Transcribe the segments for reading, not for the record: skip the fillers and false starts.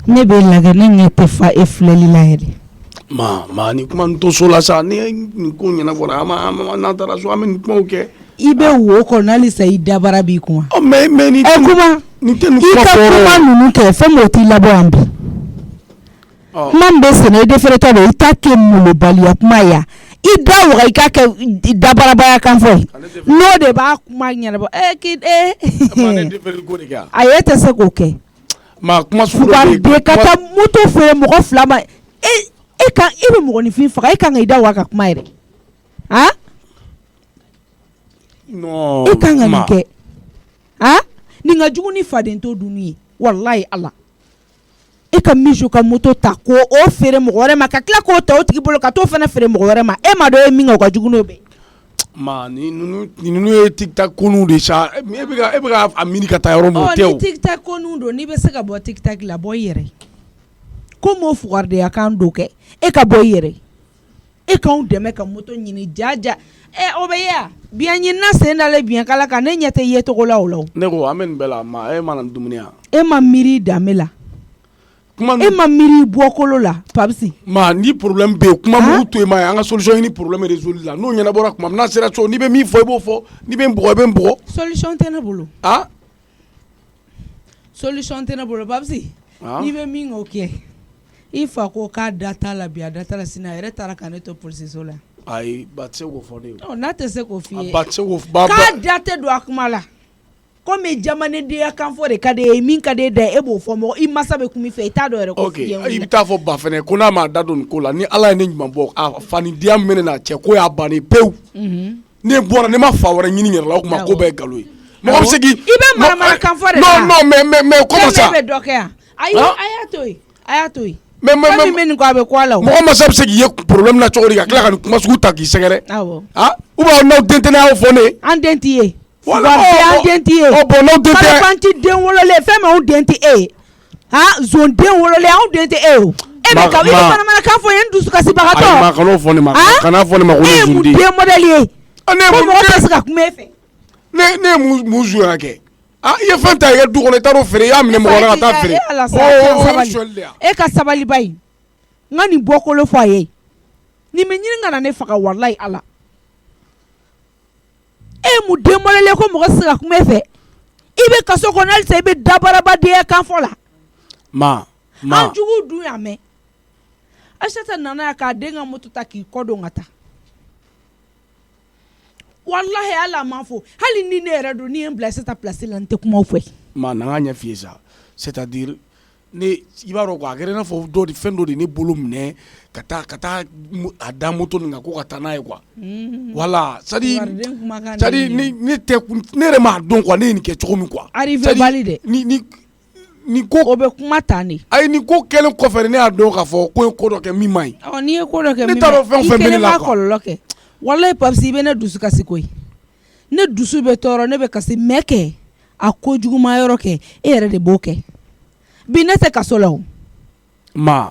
ne be lagɛ ne ɲɛ tɛ fa e filɛli la yɛrɛ. Ma ni kuma to so la sa ni ko ɲɛna fɔra ama n'a taara so an bɛ nin kumaw kɛ. I bɛ wo kɔnɔ halisa i dabara b'i kun wa. mais ni kuma ni tɛ nin kuma fɔlɔ. I ka kuma ninnu kɛ fɛn m'o t'i labɔ yan bi. Kuma min bɛ sɛnɛ i defɛrɛtɔ don i t'a kɛ molobaliya kuma ye yan. I da waga i k'a kɛ dabarabaya kan fɔ ye. N'o de b'a kuma ɲɛnabɔ a ye tɛ se k'o kɛ. Ma kuma sugu dɔ bɛ yen ka taa moto feere mɔgɔ 2 ma e bɛ mɔgɔninfin faga e kan ka i da waga ka kuma yɛrɛ. non e kan ka nin kɛ nin ka jugu ni faden to dun ye wallahi ala e ka mijo ka moto ta ko o feere mɔgɔ wɛrɛ ma ka tila k'o ta o tigi bolo ka t'o fana feere mɔgɔ wɛrɛ ma e ma dɔn e min ka o ka jugu n'o bɛ. Ma ni ninnu ye tiktak konuw de sa e bɛ ka a mini ka taa yɔrɔ min o tɛ o. ni tiktak konuw don n'i bɛ se ka bɔ tiktak la bɔ i yɛrɛ ko m'o fugarideya kan do kɛ e ka bɔ i yɛrɛ e k'anw dɛmɛ ka moto ɲini jaja o bɛ ye wa biɲɛ ɲinina sen dalen biɲɛ kala kan ne ɲɛ tɛ ye cogo la o la. ne ko an bɛ nin bɛɛ la ma e ma na dumuni yan. e ma miiri danbe la. e ma miiri bɔkolo la Papisi. Ma ni problème bɛ yen kuma mugu to yen ma an ka solution ɲini problème résoudre la n'o ɲɛnabɔra kuma min n'a sera so n'i bɛ min fɔ i b'o fɔ n'i bɛ n bugɔ i bɛ n bugɔ. solution tɛ ne bolo. solution tɛ ne bolo Papisi. n'i bɛ min k'o kɛ i fa ko k'a da t'a la bi a da t'a la sini a yɛrɛ taara ka ne to polisiso la. ayi ba tɛ se k'o fɔ ne ye. n'a tɛ se k'o f'i ye. ba tɛ se k'o k'a da tɛ don a kuma la. komi jamanadenya kan fɔ de ka di e ye min ka di e da e b'o fɔ mɔgɔ i masa bɛ kun i fɛ i t'a dɔn yɛrɛ ko f'i ye. i bɛ taa fɔ ba fɛnɛ ko n'a ma da don nin ko la ni ala ye ne ɲuman bɔ a fanidiya min bɛ ne n'a cɛ ko y'a bannen pewu. ne bɔra ne ma fa wɛrɛ ɲini yɛrɛ la o tuma ko bɛɛ ye nkalon ye. mɔgɔ bɛ se k'i. i bɛ maramara kan fɔ de la. non mais comment ça. bɛ dɔ kɛ yan. ayi a y'a to yen a y'a to yen. mais bɛ nin ko a bɛ ko a la o. mɔgɔ masa bɛ se k'i ye problème na cogo di ka tila ka nin kuma sugu ta k'i sɛgɛrɛ. awɔ. ou bien n'aw den tɛ ne y'aw fɔ ne. an den t'i ye. Voilà, an den t'i ye. bon n'aw den tɛ. kalaban ti den wololen fɛn min anw den tɛ e ye. zon den wololen anw den tɛ e ye o. e bɛ ka i bɛ manamanakan fɔ ye n dusu kasibagatɔ. ayi ma kan'o fɔ ne ma kana fɔ ne ma ko ne e ye mun den modèle ye. ko mɔgɔ tɛ se ka kuma e fɛ. ne ye mun suya kɛ. i ye fɛn ta i ka du kɔnɔ i taar'o feere i y'a minɛ mɔgɔ wɛrɛ ka taa feere. e ka sabali ba in n ka nin bɔkolo fɔ a ye nin bɛ ɲini ka na ne faga walayi ala. e ye mun den modèle ye ko mɔgɔ tɛ se ka kuma e fɛ i bɛ kaso kɔnɔ halisa i bɛ dabarabadenya kan fɔ la. an jugu dun y'a mɛn Aïssata nana yan k'a den ka moto ta k'i kɔ don ka taa walahi ala a ma fɔ hali ni ne yɛrɛ don ni ye n bila Aïssata place la n tɛ kuma o fɛ. na n ka ɲɛ f'i ye sa c'est à dire ne i b'a dɔn quoi a kɛra i n'a fɔ fɛn dɔ de ne bolo minɛ ka taa a da moto nin kan ko ka taa n'a ye quoi. voilà c'est à dire ne yɛrɛ m'a dɔn quoi ne ye nin kɛ cogo min quoi. arrivé bali dɛ. ni ko o bɛ kuma tan de. ayi ni ko kɛlen kɔfɛ ne y'a dɔn k'a fɔ ko ye ko dɔ kɛ min man ɲi. n'i ye ko dɔ kɛ min man ɲi ne t'a dɔn fɛn o fɛn bɛ ne la quoi i kelen b'a kɔlɔlɔ kɛ walayi Papisi i bɛ ne dusu kasi koyi ne dusu bɛ tɔɔrɔ ne bɛ kasi mɛ kɛ a ko juguma yɔrɔ kɛ e yɛrɛ de b'o kɛ bi ne tɛ kaso la o. e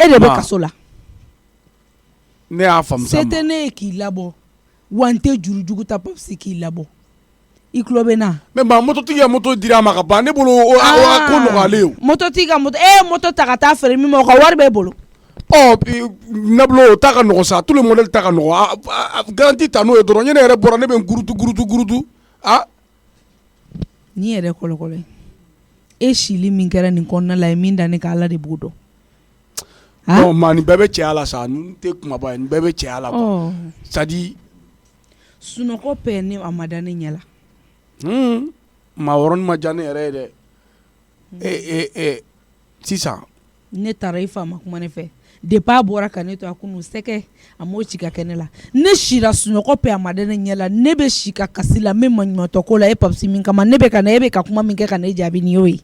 de bɛ kaso la. ne y'a faamu sa ma. se tɛ ne ye k'i labɔ wa n tɛ juru jugu ta Papisi k'i labɔ i tulo bɛ na. mais mototigi ye moto dira a ma ka ban ne bolo o ko nɔgɔyalen o. mototigi ka moto e ye moto ta ka taa feere min ma o ka wari b'e bolo. Nabilo o ta ka nɔgɔ sa tous les modèles ta ka nɔgɔ garantie ta n'o ye dɔrɔn ne yɛrɛ bɔra ne bɛ n gurutu ni yɛrɛ kɔlɔkɔlɔ ye e sili min kɛra nin kɔnɔna la ye min da ne ka ala de b'o dɔn. non ma nin bɛɛ bɛ cɛya la sa nin tɛ kumaba ye nin bɛɛ bɛ cɛya la quoi c'est à dire sunɔgɔ pɛ ne a ma da ne ɲɛ la. maa wɔɔrɔnin ma diya ne yɛrɛ ye dɛ sisan. ne taara i fa ma kuma ne fɛ depuis a bɔra ka ne to a kunu sɛgɛ a m'o ci ka kɛ ne la ne sira sunɔgɔ pɛ a ma da ne ɲɛ la ne bɛ si ka kasi la min ma ɲumatɔ ko la e Papisi min kama ne bɛ ka na e bɛ ka kuma min kɛ ka ne jaabi nin y'o ye.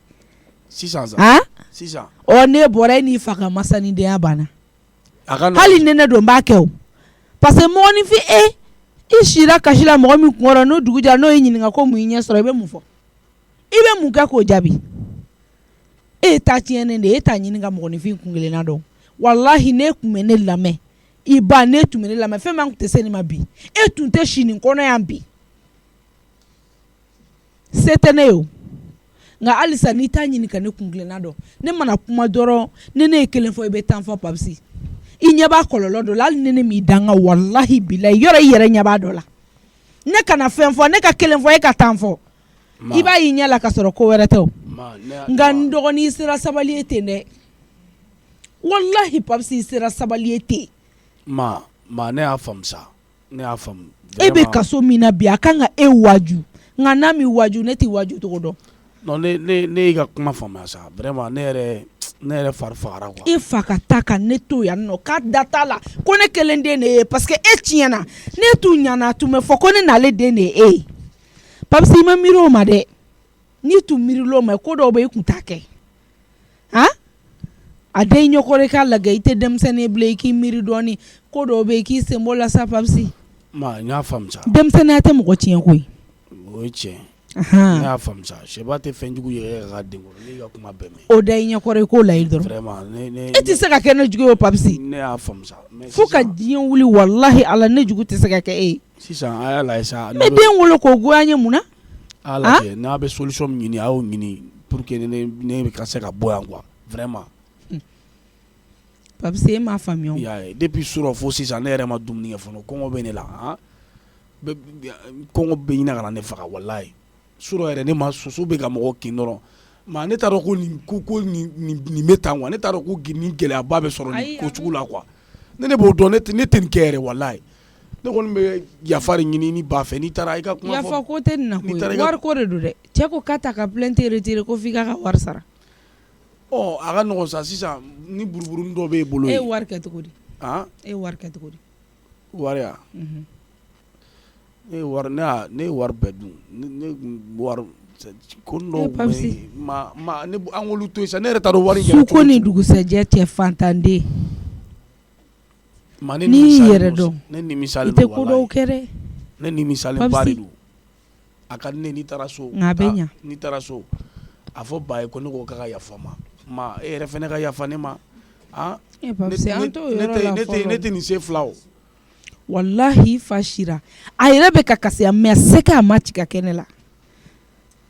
sisan sa sisan. ne bɔra e n'i fa ka masanidenya banna hali hali ni ne don n b'a kɛ o parce que mɔgɔninfin i sira kasi la mɔgɔ min kunkɔrɔ n'o dugu jɛra n'o ye ɲininka ko mun y'i ɲɛ sɔrɔ i bɛ mun fɔ i bɛ mun kɛ k'o jaabi e ye ta tiɲɛnen de e t'a ɲini ka mɔgɔninfin kun kelenna dɔn walahi ne tun bɛ ne lamɛn i ba ne tun bɛ ne lamɛn fɛn min tun tɛ se ne ma bi e tun tɛ si nin kɔnɔ yan bi se tɛ ne ye o nka halisa n'i t'a ɲini ka ne kunkilenna dɔn ne mana kuma dɔrɔn ne ye kelen fɔ i bɛ tan fɔ Papsi i ɲɛ b'a kɔlɔlɔ dɔ la hali ni ne m'i dan ka walahi bilahi yɔrɔ i yɛrɛ ɲɛ b'a dɔ la ne kana fɛn fɔ ne ka kelen fɔ e ka tan fɔ i b'a y'i ɲɛ la ka sɔrɔ ko wɛrɛ tɛ o nka n dɔgɔnin sera sabali ye ten dɛ walahi Papsi sera sabali ye ten ma ne y'a faamu sa ne y'a faamu e bɛ kaso min na bi a kan ka e waju nka n'a mi waju ne tɛ waju cogo dɔn non ne y'i ka kuma faamuya sa vraiment ne yɛrɛ fari fagara quoi e fa ka taa ka ne to yan nɔ k'a da t'a la ko ne kelen den de ye parce que e tiɲɛna ne t'u ɲana tun bɛ fɔ ko ne n'ale den de ye e ye Papsi i ma miiri o ma dɛ n'i tun miirila o ma ko dɔw bɛ i kun t'a kɛ han a den i ɲɛkɔrɔ i k'a lajɛ i tɛ denmisɛnnin bilen i k'i miiri dɔɔni ko dɔw bɛ i k'i sen bɔ la sa Papsi ma n y'a faamu sa denmisɛnniya tɛ mɔgɔ tiɲɛ koyi o ye tiɲɛ ne y'a faamu sa sɛba tɛ fɛn jugu ye ka den kɔrɔ ne ka kuma bɛɛ mɛn o da i ɲɛkɔrɔ i k'o layi dɔrɔn vraiment e tɛ se ka kɛ ne jugu ye o Papsi ne y'a faamu sa fo ka diɲɛ wuli walahi ala ne jugu tɛ se ka kɛ e ye sisan a y'a lajɛ sa ne den wolo k'o goya n ye mun na a lajɛ n'a bɛ solution min ɲini a y'o ɲini pour que ne ka se ka bɔ yan quoi vraiment Papsi e m'a faamuya o y'a ye depuis surɔ fo sisan ne yɛrɛ ma dumuni kɛ fɔlɔ kɔngɔ bɛ ne la han kɔngɔ bɛ ɲini ka na ne faga walahi surɔ yɛrɛ ne ma soso bɛ ka mɔgɔ kin dɔrɔn ma ne t'a dɔn ko nin bɛ tan quoi ne t'a dɔn ko nin gɛlɛyaba bɛ sɔrɔ nin ko sugu la quoi ne b'o dɔn ne tɛ nin kɛ yɛrɛ walahi ne kɔni bɛ yafa de ɲini ni ba fɛ n'i taara i ka kuma fɔ yafa ko tɛ nin na koyi wari ko de don dɛ cɛ ko k'a ta ka plainte retirer ko f'i k'a ka wari sara ɔ a ka nɔgɔn sa sisan ni buruburuni dɔ b'e bolo e ye ye wari kɛ cogo di han e ye wari kɛ cogo di wari ya ne ye wari bɛɛ dun ne wari ko dɔw bɛ yen ma ne an k'olu to yen sa ne yɛrɛ t'a dɔn wari in kɛra cogo di suko ni dugusɛjɛ cɛ fantanden ma ne n'i yɛrɛ dɔn ne i nimisalen tɛ don ko dɔw kɛ dɛ ne nimisalen ba de don a ka di ne n'i taara so nka a bɛ ɲa n'i taara so a fɔ ba ye ko ne ko k'a ka yafa ma e yɛrɛ fɛnɛ ka yafa ne ma han Papsi an t'o yɔrɔ la fɔlɔ ne tɛ nin se fila o walahi i fa sira a yɛrɛ bɛ ka kasiya mais a se k'a ma ci ka kɛ ne la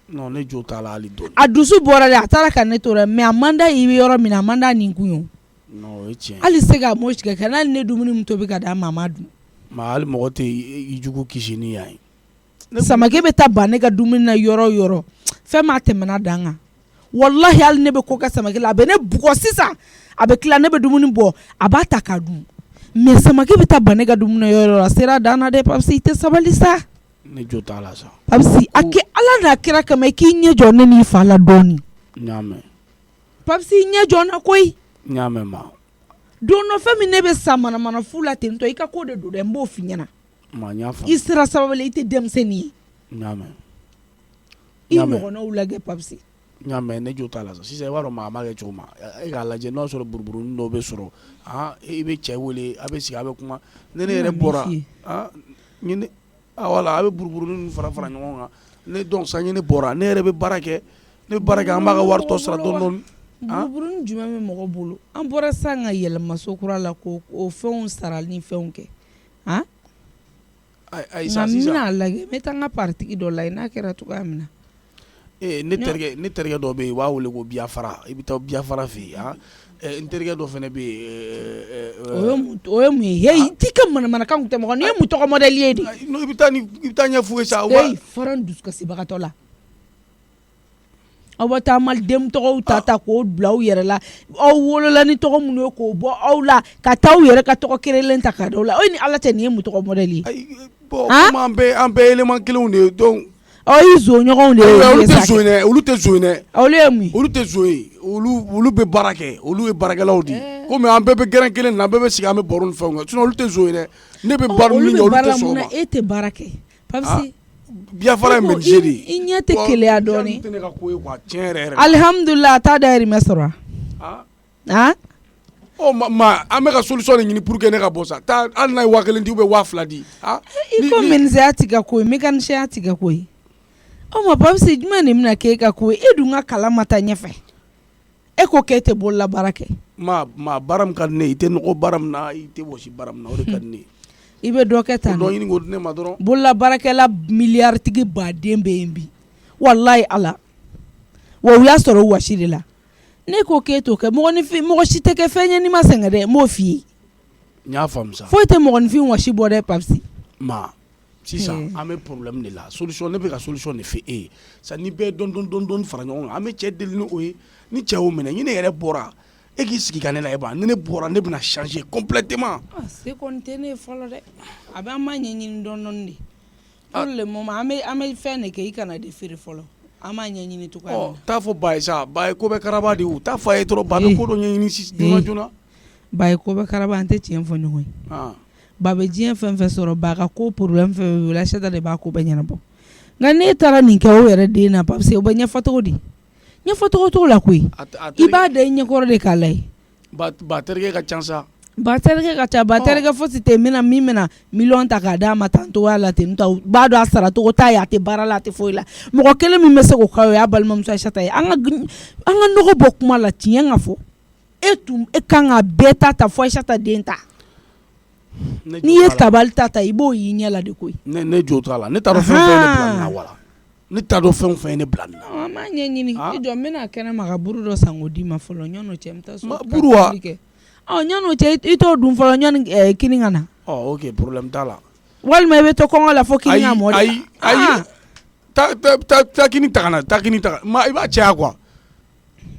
non ne jo t'a la hali dɔɔni a dusu bɔra dɛ a taara ka ne to dɛ mais a man d'a ye i bɛ yɔrɔ min na a man d'a nin kun ye non o ye tiɲɛ hali se k'a mɔ tigɛ kɛ n'ale ne dumuni min tobi ka d'a ma a ma dun ma hali mɔgɔ tɛ i jugu kisi ni yan ye samake bɛ taa ban ne ka dumuni na yɔrɔ o yɔrɔ fɛn m'a tɛmɛna dan kan walahi hali ne bɛ ko kɛ samake la a bɛ ne bugɔ sisan a bɛ tila ne bɛ dumuni bɔ a b'a ta k'a dun mais samake bɛ taa ban ne ka dumuni na yɔrɔ o yɔrɔ a sera dan na dɛ Papsi i tɛ sabali sa ne jo t'a la sa Papsi a kɛ ala n'a kira kama i k'i ɲɛ jɔ ne n'i fa la dɔɔni n y'a mɛn Papsi i ɲɛ jɔ n na koyi n y'a mɛn ma don dɔ fɛn min ne bɛ sa manamana fu la ten tɔ i ka ko de don dɛ n b'o f'i ɲɛna ma n y'a faamu i sera sabali i tɛ denmisɛnnin ye n y'a mɛn i ɲɔgɔnnaw lajɛ Papsi n y'a mɛn ne jo t'a la sa sisan i b'a dɔn maa ma kɛ cogo ma e k'a lajɛ n'o sɔrɔ buruburuni dɔw bɛ sɔrɔ i bɛ cɛ wele a bɛ sigi a bɛ kuma ne yɛrɛ bɔra wala a bɛ buruburuni ninnu fara ɲɔgɔn kan ne donc sa ne bɔra ne yɛrɛ bɛ baara kɛ an b'a ka wari tɔ sara dɔɔni buruburuni jumɛn bɛ mɔgɔ bolo an bɔra sisan ka yɛlɛma kura la ko o fɛnw sara ni fɛnw kɛ ayi nka n bɛna lajɛ n bɛ taa n ka paritigi dɔ la n'a kɛra cogoya min na ne terikɛ dɔ bɛ yen u b'a wele ko Biafara i bɛ taa Biafara fɛ yen n terikɛ dɔ fana bɛ yen o ye mun ye heyi t'i ka manamanakan kun tɛ mɔgɔ n'i ye mun tɔgɔ modèle ye de i bɛ taa ɲɛf'u ye sa heyi fara n dusukasibagatɔ la aw bɛ taa maliden tɔgɔw ta k'o bila aw yɛrɛ la aw wolola ni tɔgɔ minnu ye k'o bɔ aw la ka taa aw yɛrɛ ka tɔgɔ kelen ta k'a da aw la ni ala tɛ nin ye mun tɔgɔ modèle ye bon an bɛɛ élément kelenw de ye donc aw ye zo ɲɔgɔnw de ye olu tɛ zo ye dɛ olu ye mun ye olu tɛ zo ye olu bɛ baara kɛ olu ye baarakɛlaw de ye komi an bɛɛ bɛ gɛrɛn kelen na an bɛɛ bɛ sigi an bɛ baro ni fɛnw kɛ sinon olu tɛ zo ye dɛ ne bɛ baara min kɛ olu tɛ sɔn o ma e tɛ baara kɛ Papsi Biafara ye Mɛlizé de ye i ɲɛ tɛ keleya dɔɔni tɛ ne ka ko ye quoi tiɲɛ yɛrɛ yɛrɛ alihamudulila a t'a dayirimɛ sɔrɔ ma an bɛ ka solution de ɲini pour que ne ka bɔ sa taa hali n'a ye 1000 di ou bien 2000 di i ko menuisier t'i ka ko ye mécanicien t'i ka ko ye o ma Papsi jumɛn de bɛna kɛ e ka ko ye e dun ka kalan ma taa ɲɛfɛ e ko k'e tɛ bolola baara kɛ ma baara min ka di ne ye i tɛ nɔgɔ baara min na i tɛ wɔsi baara min na o de ka di ne ye i bɛ dɔ kɛ tan dɔ ɲini k'o di ne ma dɔrɔn bolola baarakɛla miliyarditigi baden bɛ yen bi walayi ala wa u y'a sɔrɔ wasi de la ne ko k'e t'o kɛ mɔgɔ si tɛ kɛ fɛn ye n'i ma sɛgɛn dɛ n b'o f'i ye n y'a faamu sa foyi tɛ mɔgɔninfin wasi bɔ dɛ Papsi ma sisan an bɛ problème de la solution ne bɛ ka solution de fɛ e ye sa ni bɛɛ dɔn fara ɲɔgɔn kan an bɛ cɛ deli ni o ye ni cɛ y'o minɛ ni ne yɛrɛ bɔra e k'i sigi ka ne lajɛ ban ni ne bɔra ne bɛna changer complètement se kɔni tɛ ne ye fɔlɔ dɛ a bɛ an b'a ɲɛɲini dɔɔni de pour le moment an bɛ fɛn de kɛ i kana de feere fɔlɔ an b'a ɲɛɲini cogoya min na t'a fɔ ba ye sa ba ye ko bɛ karaba de o t'a fɔ a ye dɔrɔn ba bɛ ko dɔ ɲɛɲini joona joona ba ye ko bɛ karaba an tɛ tiɲɛ fɔ ɲɔgɔn ye ba bɛ diɲɛ fɛn fɛn sɔrɔ ba ka ko problème fɛn fɛn wele Aisata de b'a ko bɛɛ ɲɛnabɔ nka n'e taara nin kɛ o yɛrɛ den na Papsi o bɛ ɲɛfɔ cogo di ɲɛfɔ cogo la koyi i b'a da i ɲɛkɔrɔ de k'a lajɛ ba terikɛ ka ca sa ba terikɛ ka ca ba terikɛ fosi tɛ min bɛna miliyɔn ta k'a d'a ma tan togoya la ten tɔ b'a dɔn a sara cogo t'a ye a tɛ baara la a tɛ foyi la mɔgɔ kelen min bɛ se k'o k'a ye o y'a balimamuso Aisata ye an ka nɔgɔ bɔ kuma la tiɲɛ ka fɔ e kan ka bɛɛ ta fɔ Aisata den ta n'i ye tabali ta i b'o y'i ɲɛ la de koyi ne jo t'a la ne t'a dɔn fɛn fɛn ne bila nin na wala ne t'a dɔn fɛn fɛn ne bila nin na an b'a ɲɛɲini i jɔ n bɛna kɛnɛma ka buru dɔ san k'o d'i ma fɔlɔ ɲɔn'o cɛ n bɛ taa so buru wa ɲɔn'o cɛ i t'o dun fɔlɔ ɲɔni kini ka na ok problème t'a la walima i bɛ to kɔngɔ la fo kini ka mɔ de ayi taa kini ta ka na taa kini ta ma i b'a cɛya quoi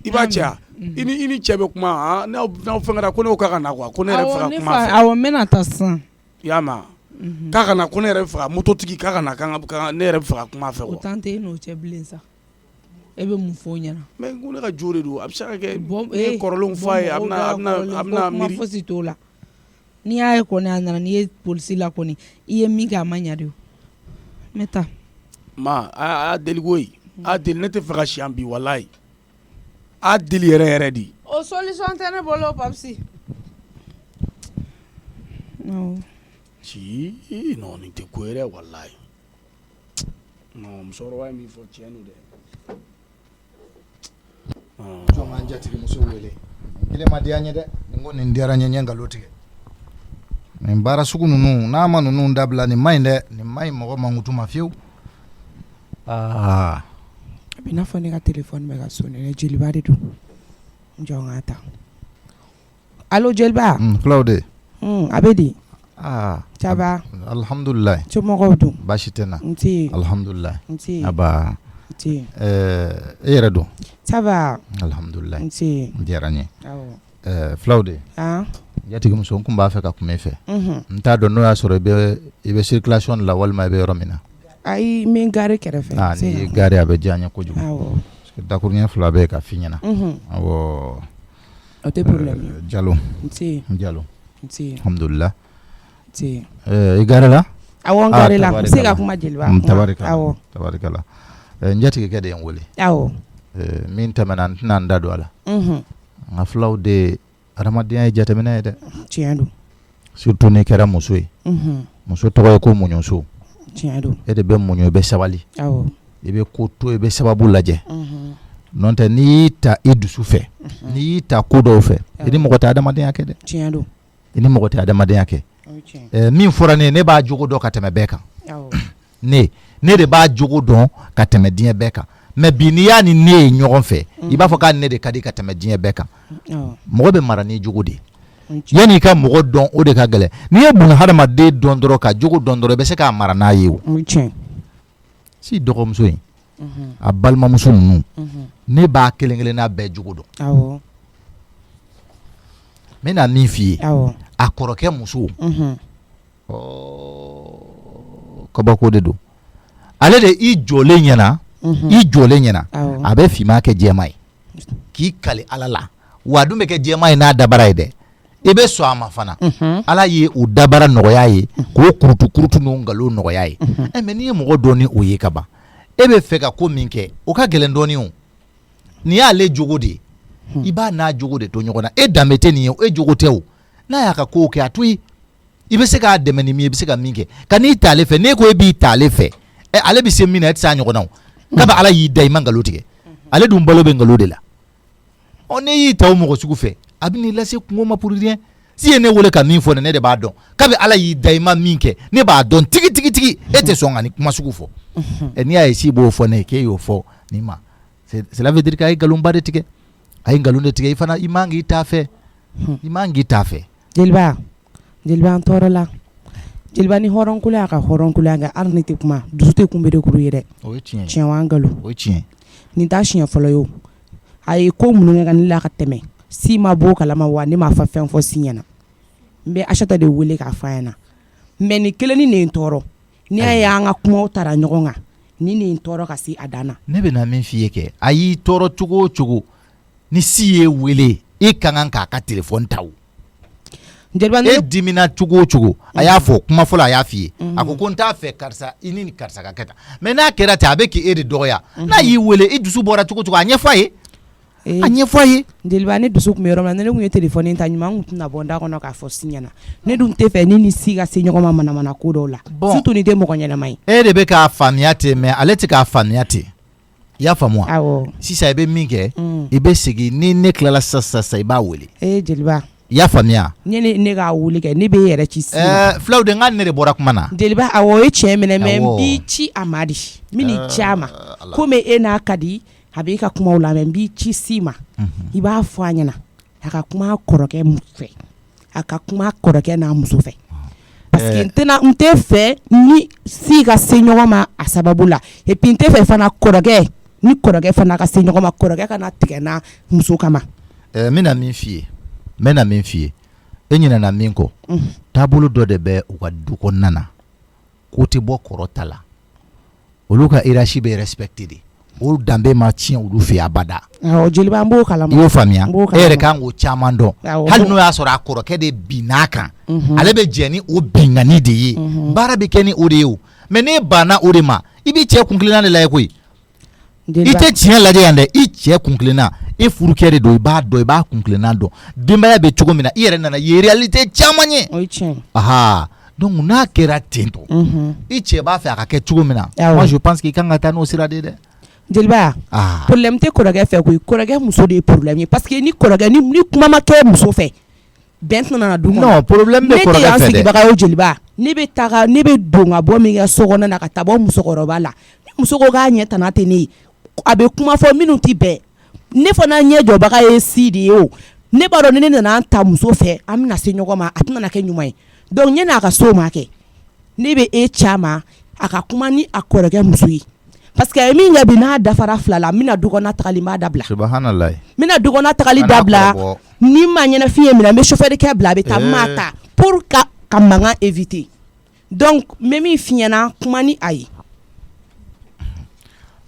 i b'a cɛya i ni cɛ bɛ kuma n'aw fɛngɛra ko ne k'a ka na quoi ko ne yɛrɛ bɛ fɛ ka kuma fɛ awɔ n bɛna taa sisan i y'a mɛn k'a ka na ko ne yɛrɛ bɛ fɛ ka mototigi k'a ka na ne yɛrɛ bɛ fɛ ka kuma fɛ o tan tɛ e n'o cɛ bilen sa e bɛ mun fɔ o ɲɛna mais ko ne ka jo de don a bɛ se ka kɛ ne kɔrɔlenw f'a ye a bɛna miiri fosi t'o la n'i y'a ye kɔni a nana n'i ye polisi la kɔni i ye min kɛ a ma ɲa de o n bɛ taa ma a y'a deli koyi a deli ne tɛ fɛ ka si yan bi walayi a deli yɛrɛ yɛrɛ de o solution tɛ ne bolo Papsi ci non nin tɛ ko yɛrɛ walayi non musokɔrɔba ye min fɔ tiɲɛ don dɛ jɔn an jatigimuso wele kelen ma diya n ye dɛ nin ko nin diyara n ye n ye nkalon tigɛ nin baara sugu ninnu n'a ma ninnu dabila nin ma ɲi dɛ nin ma ɲi mɔgɔ mankutu ma fiyewu a bɛ n'a fɔ ne ka téléphone bɛ ka sonner ne jeliba de don n jɔ n k'a ta allo jeliba fulaw de a bɛ di ça va alhamdulilayi somɔgɔw dun baasi tɛ n na n tɛ alhamdulilayi n tɛ aba e yɛrɛ don ça va alhamdulilayi n tɛ n diyara n ye awɔ fulaw de jatigimuso n tun b'a fɛ ka kuma i fɛ n t'a dɔn n'o y'a sɔrɔ i bɛ circulation la walima i bɛ yɔrɔ min na ayi n bɛ gare kɛrɛfɛ n'i ye gare a bɛ diya n ye kojugu awɔ dakuruɲɛ fila bɛ ka f'i ɲɛna awɔ o tɛ problème Jalo n tɛ Jalo n tɛ alhamdulilayi n tɛ i gare la awɔ n gare la n bɛ se ka kuma jeliba tabarikala awɔ tabarikala n jatigikɛ de ye n wele awɔ min tɛmɛna n tɛna n da don a la n ka fulaw de adamadenya ye jateminɛ ye dɛ tiɲɛ don surtout n'i kɛra muso ye muso tɔgɔ ye ko muɲuso tiɲɛ don e de bɛ muɲu i bɛ sabali awɔ i bɛ ko to i bɛ sababu lajɛ n'o tɛ n'i y'i ta i dusu fɛ n'i y'i ta ko dɔw fɛ i ni mɔgɔ tɛ adamadenya kɛ dɛ tiɲɛ don i ni mɔgɔ tɛ adamadenya kɛ min fɔra ne b'a jogo dɔn ka tɛmɛ bɛɛ kan ne de b'a jogo dɔn ka tɛmɛ diɲɛ bɛɛ kan mais bi n'i y'a ni ne ye ɲɔgɔn fɛ i b'a fɔ k'a ne de ka di ka tɛmɛ diɲɛ bɛɛ kan mɔgɔ bɛ mara n'i jogo de yanni i ka mɔgɔ dɔn o de ka gɛlɛn n'i ye buna hadamaden dɔn dɔrɔn ka jogo dɔn dɔrɔn i bɛ se k'a mara n'a ye o si dɔgɔmuso in a balimamuso ninnu ne b'a kelen kelen n'a bɛɛ jogo dɔn n bɛna min f'i ye a kɔrɔkɛ muso kabako de don ale de i jɔlen ɲɛna a bɛ finman kɛ jɛman ye k'i kali ala la wa a dun bɛ kɛ jɛman ye n'a dabara ye dɛ i bɛ sɔn a ma fana ala ye o dabara nɔgɔya ye k'o kurutu n'o nkalon nɔgɔya ye mais n'i ye mɔgɔ dɔn ni o ye ka ban e bɛ fɛ ka ko min kɛ o ka gɛlɛn dɔɔni o nin y'ale jogo de ye i b'a n'a jogo de to ɲɔgɔn na e danbe tɛ nin ye e jogo tɛ o n'a y'a ka kow kɛ a to yen i bɛ se k'a dɛmɛ ni min ye i bɛ se ka min kɛ ka n'i ta ale fɛ n'e ko e b'i ta ale fɛ ale bɛ se min na e tɛ se a ɲɔgɔn na o kabi ala y'i da i ma nkalon tigɛ ale dun balo bɛ nkalon de la ne y'i ta o mɔgɔ sugu fɛ a bɛ n'i lase kungo ma pour rien si ye ne wele ka min fɔ ne de b'a dɔn kabi ala y'i da i ma min kɛ ne b'a dɔn tigi e tɛ sɔn ka ni kuma sugu fɔ n'i y'a ye si b'o fɔ ne ye k'e y'o fɔ nin ma cela veut dire que ay galon ba de tigɛ ay galon de tigɛ ifana imangi tafe jeliba an tɔɔrɔ la jeliba ni hɔrɔn kula ka hɔrɔn kula ga arni te kuma dusu te kunbe de kuru yɛrɛ o ye tiɲɛ tiɲɛ wa ngalo o ye tiɲɛ nin ta siɲɛ fɔlɔ yo ayi ko munun ka ni la ka tɛmɛ si ma bɔ kalama wa ne ma fa fɛn fɔ si ɲɛna n bɛ Asata de wele k'a fɔ a ɲɛna mais ni kelen ni nin tɔɔrɔ ni y'a ye an ka kumaw tara ɲɔgɔn kan ni nin tɔɔrɔ ka se a dan na ne bɛ na min f'i ye kɛ a y'i tɔɔrɔ cogo o cogo ni si ye wele e ka kan k'a ka téléphone ta o e dimina cogo o cogo a y'a fɔ kuma fɔlɔ a y'a f'i ye a ko n t'a fɛ karisa i ni karisa ka kɛ tan mais n'a kɛra ten a bɛ k'e de dɔgɔya n'a y'i wele i dusu bɔra cogo o cogo a ɲɛfɔ a ye jeliba ne dusu kun bɛ yɔrɔ min na ne kun ye téléphone ta ɲuman kun tɛna bɔ n da kɔnɔ k'a fɔ si ɲɛna ne dun tɛ fɛ ni si ka se ɲɔgɔn ma manamana ko dɔw la surtout ni tɛ mɔgɔ ɲɛnama ye e de bɛ k'a faamuya ten mais ale tɛ k'a faamuya ten i y'a faamu wa sisan i bɛ min kɛ i bɛ segin ni ne tilala sisan i b'a wele jeliba i y'a faamuya ne k'a wele kɛ ne bɛ yɛrɛ ci si fulaw de n ka ne de bɔra kuma na jeliba o ye tiɲɛ minɛ mais n b'i ci a ma de n bɛ n'i ci a ma komi e n'a ka di a b'i ka kumaw lamɛn n b'i ci si ma i b'a fɔ a ɲɛna a ka kuma kɔrɔkɛ fɛ a ka kuma kɔrɔkɛ n'a muso fɛ parce que n tɛ fɛ ni si ka se ɲɔgɔn ma a sababu la et puis n tɛ fɛ fana ni kɔrɔkɛ fana ka se ɲɔgɔn ma kɔrɔkɛ kana tigɛ n'a muso kama n bɛna min f'i ye e ɲinɛna min kɔ taabolo dɔ de bɛ u ka du kɔnɔna na k'o tɛ bɔ kɔrɔ ta la olu ka hiérarchie bɛ respecté de o danbe ma tiɲɛ olu fɛ abada jeliba n b'o kalama i y'o faamuya e yɛrɛ kan k'o caman dɔn hali n'o y'a sɔrɔ a kɔrɔkɛ de binn'a kan ale bɛ jɛ ni o binnkanni de ye baara bɛ kɛ ni o de ye o mais n'e banna o de ma i b'i cɛ kunkilenna de lajɛ koyi i tɛ tiɲɛ lajɛ yan dɛ i cɛ kunkilenna e furukɛ de don i b'a dɔn i b'a kunkilenna dɔn denbaya bɛ cogo min na i yɛrɛ nana ye réalité caman ye o ye tiɲɛ donc n'a kɛra ten tɔ i cɛ b'a fɛ a ka kɛ cogo min na moi je pense que i kan ka taa n'o sira de dɛ jeliba problème tɛ kɔrɔkɛ fɛ koyi kɔrɔkɛ muso de ye problème ye parce que ni kɔrɔkɛ ni kuma ma kɛ muso fɛ bɛn tɛna na du kɔnɔ non problème bɛ kɔrɔkɛ fɛ dɛ ne tɛ yan sigibaga ye o jeliba ne bɛ don ka bɔ min kɛ so kɔnɔ na ka taa bɔ musokɔrɔba la ni muso ko k'a ɲɛ tana tɛ ne ye a bɛ kuma fɔ minnu tɛ bɛn ne fana ɲɛ jɔbaga ye si de ye o ne b'a dɔn ni ne nana an ta muso fɛ an bɛna se ɲɔgɔn ma a tɛna kɛ ɲuman ye donc ɲɛ n'a ka so ma kɛ ne bɛ e ca ma a ka kuma ni a kɔrɔkɛ muso ye parce que min ɲɛ bi n'a dafara fila la n bɛna du kɔnɔ tagali n b'a dabila subhanallah n bɛna du kɔnɔ tagali dabila ni ma ɲɛnafin ye minɛ n bɛ chauffeur kɛ bila a bɛ taa n m'a ta pour ka mankan éviter donc n bɛ min f'i ɲɛna kuma ni a ye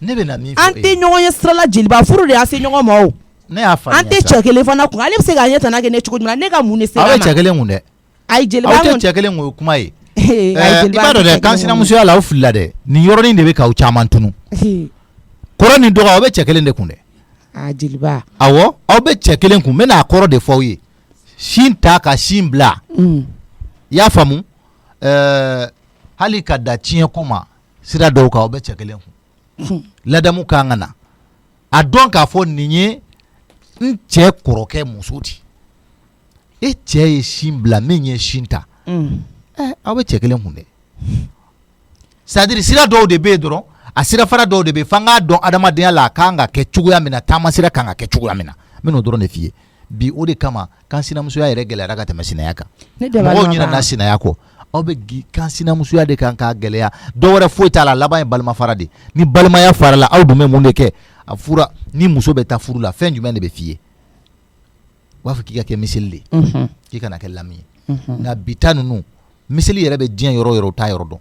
ne bɛ na min fɔ e an tɛ ɲɔgɔn ye sira la jeliba furu de y'a se ɲɔgɔn ma o ne y'a faamuya an tɛ cɛ kelen fana kun ale bɛ se k'a ɲɛ tana kɛ ne cogo jumɛn ne ka mun de se a ma aw bɛ cɛ kelen kun dɛ ayi jeliba aw tɛ cɛ kelen kun o kuma ye i b'a b'a dɔn dɛ kan sinamusoya la aw filila dɛ nin yɔrɔnin de bɛ k'aw caman tunu kɔrɔ ni dɔgɔ aw bɛ cɛ kelen de kun dɛ jeliba awɔ aw bɛ cɛ kelen kun n bɛ n'a kɔrɔ de fɔ aw ye sin ta ka sin bila i y'a faamu hali ka da tiɲɛ ko ma sira dɔw kan aw bɛ cɛ kelen kun ladamu kan ka na a dɔn k'a fɔ nin ye n cɛ kɔrɔkɛ muso di e cɛ ye sin bila min ye sin ta aw bɛ cɛ kelen kun dɛ c'est à dire sira dɔw de bɛ yen dɔrɔn a sira fara dɔw de bɛ yen f'an k'a dɔn adamadenya la a kan ka kɛ cogoya min na taama sira kan ka kɛ cogoya min na n bɛ n'o dɔrɔn de f'i ye bi o de kama kan sinamusoya yɛrɛ gɛlɛyara ka tɛmɛ sinaya kan mɔgɔw ɲinɛna sinaya kɔ aw bɛ kan sinamusoya de kan k'a gɛlɛya dɔw wɛrɛ foyi t'a la laban ye balima fara de ni balimaya fara la aw dun bɛ mun de kɛ a fura ni muso bɛ taa furu la fɛn jumɛn de bɛ f'i ye u b'a fɔ k'i ka kɛ miseli de ye k'i kana kɛ lami ye nka bi ta ninnu miseli yɛrɛ bɛ diɲɛ yɔrɔ yɔrɔ u t'a yɔrɔ dɔn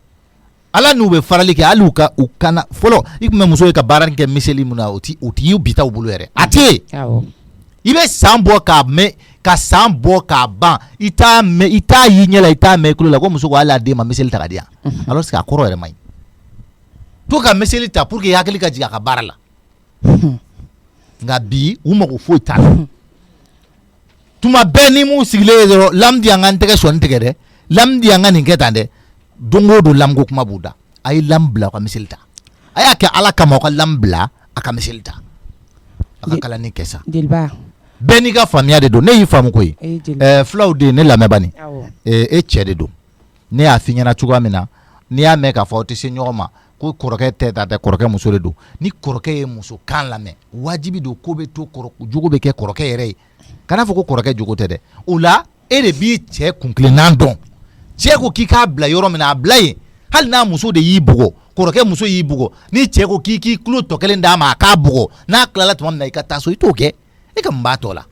ala n'u bɛ farali kɛ hali u kana fɔlɔ i tun bɛ muso ye ka baara kɛ miseli mun na o t'i ye bi taw bolo yɛrɛ a tɛ i bɛ san bɔ k'a mɛn ka san bɔ k'a ban i t'a mɛn i t'a y'i ɲɛ la i t'a mɛn i tulo la ko muso ko hali a den ma miseli ta ka di yan alors que a kɔrɔ yɛrɛ man ɲi to ka miseli ta pour que i hakili ka jigin a ka baara la nka bi u mago foyi t'a la tuma bɛɛ ni mun sigilen ye dɔrɔn lamu di an ka n tɛgɛ sɔnni tigɛ dɛ lamu di an ka nin kɛ tan dɛ don o don lamu ko kuma b'u da a ye lamu bila a ka miseli ta a y'a kɛ ala kama aw ka lamu bila a ka miseli ta a ka kalanni kɛ sa bɛɛ n'i ka faamuya de don ne y'i faamu koyi fulaw de ne lamɛnba nin e cɛ de don ne y'a f'i ɲɛna cogoya min na n'i y'a mɛn k'a fɔ aw tɛ se ɲɔgɔn ma ko kɔrɔkɛ tɛ ta tɛ kɔrɔkɛ muso de don ni kɔrɔkɛ ye muso kan lamɛn wajibi don ko bɛ to jogo bɛ kɛ kɔrɔkɛ yɛrɛ ye kana fɔ ko kɔrɔkɛ jogo tɛ dɛ o la e de b'i cɛ kunkilennan dɔn cɛ ko k'i k'a bila yɔrɔ min na a bila yen hali n'a muso de y'i bugɔ kɔrɔkɛ muso y'i bugɔ ni cɛ ko k'i tulo tɔ kelen d'a ma a k'a bugɔ n'a tilala tuma min na i ka taa so i t'o kɛ e ka mun b'a tɔ la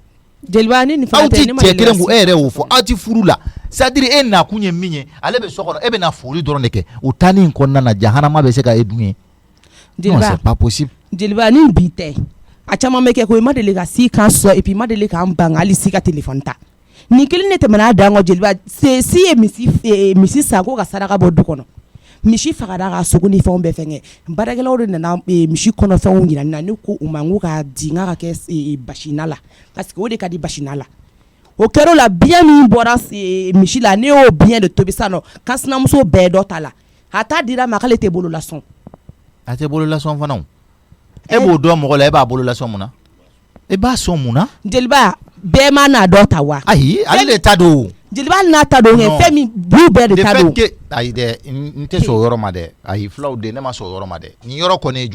jeliba ni nin fana aw ti cɛ kelen ko e yɛrɛ y'o fɔ aw ti furu la c'est-à-dire e nakun ye min ye ale bɛ so kɔnɔ e bɛ na foli dɔrɔn de kɛ o taani in kɔnɔna na jahanama bɛ se ka e dun ye non c'est pas possible jeliba ni bi tɛ a caman bɛ kɛ ko i ma deli ka si kan sɔn et puis i ma deli k'an ban hali si ka téléphone ta nin kelen de tɛmɛna a dan kɔ jeliba si ye misi san ko ka saraka bɔ du kɔnɔ misi fagara ka sogo ni fɛnw bɛɛ fɛngɛ baarakɛlaw de nana misi kɔnɔfɛnw yira na ne ko u ma n ko ka di n ka kɛ basina la parce que o de ka di basina la o kɛra la biɲɛ min bɔra misi la ne y'o biɲɛ de tobi sa nɔ kan sinamuso bɛɛ dɔ ta la a t'a dira ma k'ale tɛ bolo lasɔn a tɛ bolo lasɔn fana e b'o dɔn mɔgɔ la e b'a bolo lasɔn mun na e b'a sɔn mun na jeliba bɛɛ ma n'a dɔ ta wa ayi ale de ta don jeliba n'a ta don fɛn min bu bɛɛ de ta don ayi dɛ n tɛ sɔn o yɔrɔ ma dɛ ayi fulaw de ne ma sɔn o yɔrɔ ma dɛ nin yɔrɔ kɔni e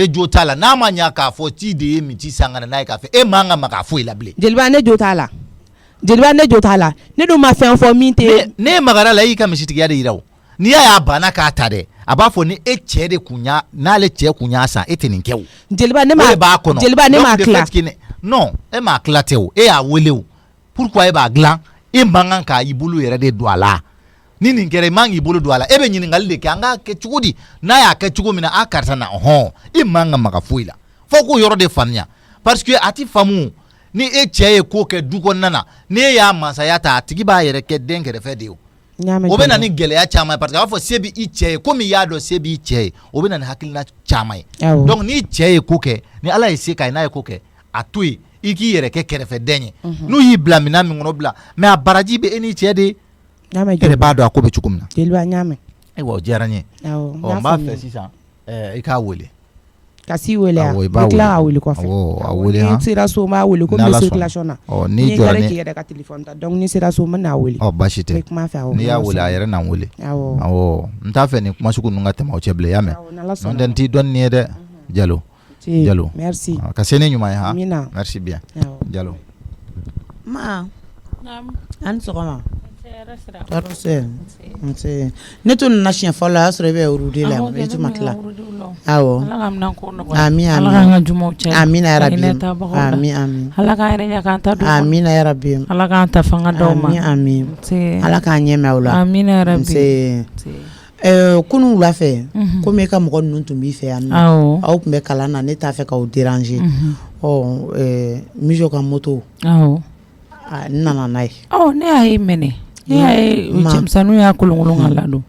jo t'a la n'a ma ɲa k'a fɔ ci de ye misi san ka na n'a ye k'a fɛ e man ka ma k'a foyi la bilen jeliba ne jo t'a la ne dun ma fɛn fɔ min tɛ ne magara la e y'i ka misitigiya de yira o n'i y'a banna k'a ta dɛ a b'a fɔ ni e cɛ de kun y'a n'ale cɛ kun y'a san e tɛ nin kɛ o jeliba ne ma b'a kɔnɔ jeliba ne ma tila non e m'a tila tɛ o e y'a wele o pourquoi e b'a dilan e man kan k'a i bolo yɛrɛ de don a la ni nin kɛra i man k'i bolo don a la e bɛ ɲininkali de kɛ an k'a kɛ cogo di n'a y'a kɛ cogo min na a karisa na i man ka maga foyi la fo k'o yɔrɔ de faamuya parce que a ti faamu ni e cɛ ye ko kɛ du kɔnɔna na ni e y'a masaya ta a tigi b'a yɛrɛ kɛ den kɛrɛfɛ de ye o bɛ na ni gɛlɛya caman ye parce que a b'a fɔ se b'i cɛ ye komi i y'a dɔn se b'i cɛ ye o bɛ na ni hakilina caman ye donc ni cɛ ye ko kɛ ni ala ye se k'a ye n'a ye ko kɛ a to yen i k'i yɛrɛ kɛ kɛrɛfɛden ye n'u y'i bila minɛn min kɔnɔ bila mais a baraji bɛ e ni cɛ de e de b'a dɔn a ko bɛ cogo min na jeliba n y'a mɛn ayiwa o diyara n ye n b'a fɛ sisan i k'a wele ka si wele a i tila k'a wele kɔfɛ ni sera so n b'a wele ko n bɛ circulation na ni kɛra k'i yɛrɛ ka téléphone ta donc ni sera so n bɛ n'a wele baasi tɛ n'i y'a wele a yɛrɛ n'an wele n t'a fɛ nin kuma sugu ninnu ka tɛmɛ aw cɛ bilen i y'a mɛn n'o tɛ n t'i dɔn nin ye dɛ Jalo merci ka se ni ɲuman ye ha Amina merci bien Jalo ma an sɔgɔma tɔɔrɔ se ne to nana siɲɛ fɔlɔ la o y'a sɔrɔ i bɛ urude la i tun ma tila awɔ amina yarabi ala k'an yɛrɛ ɲɛ k'an ta don amina yarabi ala k'an ta fanga d'aw ma amin ala k'an ɲɛmɛ aw la amina yarabi kunun wula fɛ komi e ka mɔgɔ ninnu tun b'i fɛ yan nɔ aw tun bɛ kalan na ne t'a fɛ k'aw déranger Mijo ka moto n nana n'a ye ne y'a ye mɛnɛ ne y'a ye cɛmisɛnninw y'a kolonkolon ka ladon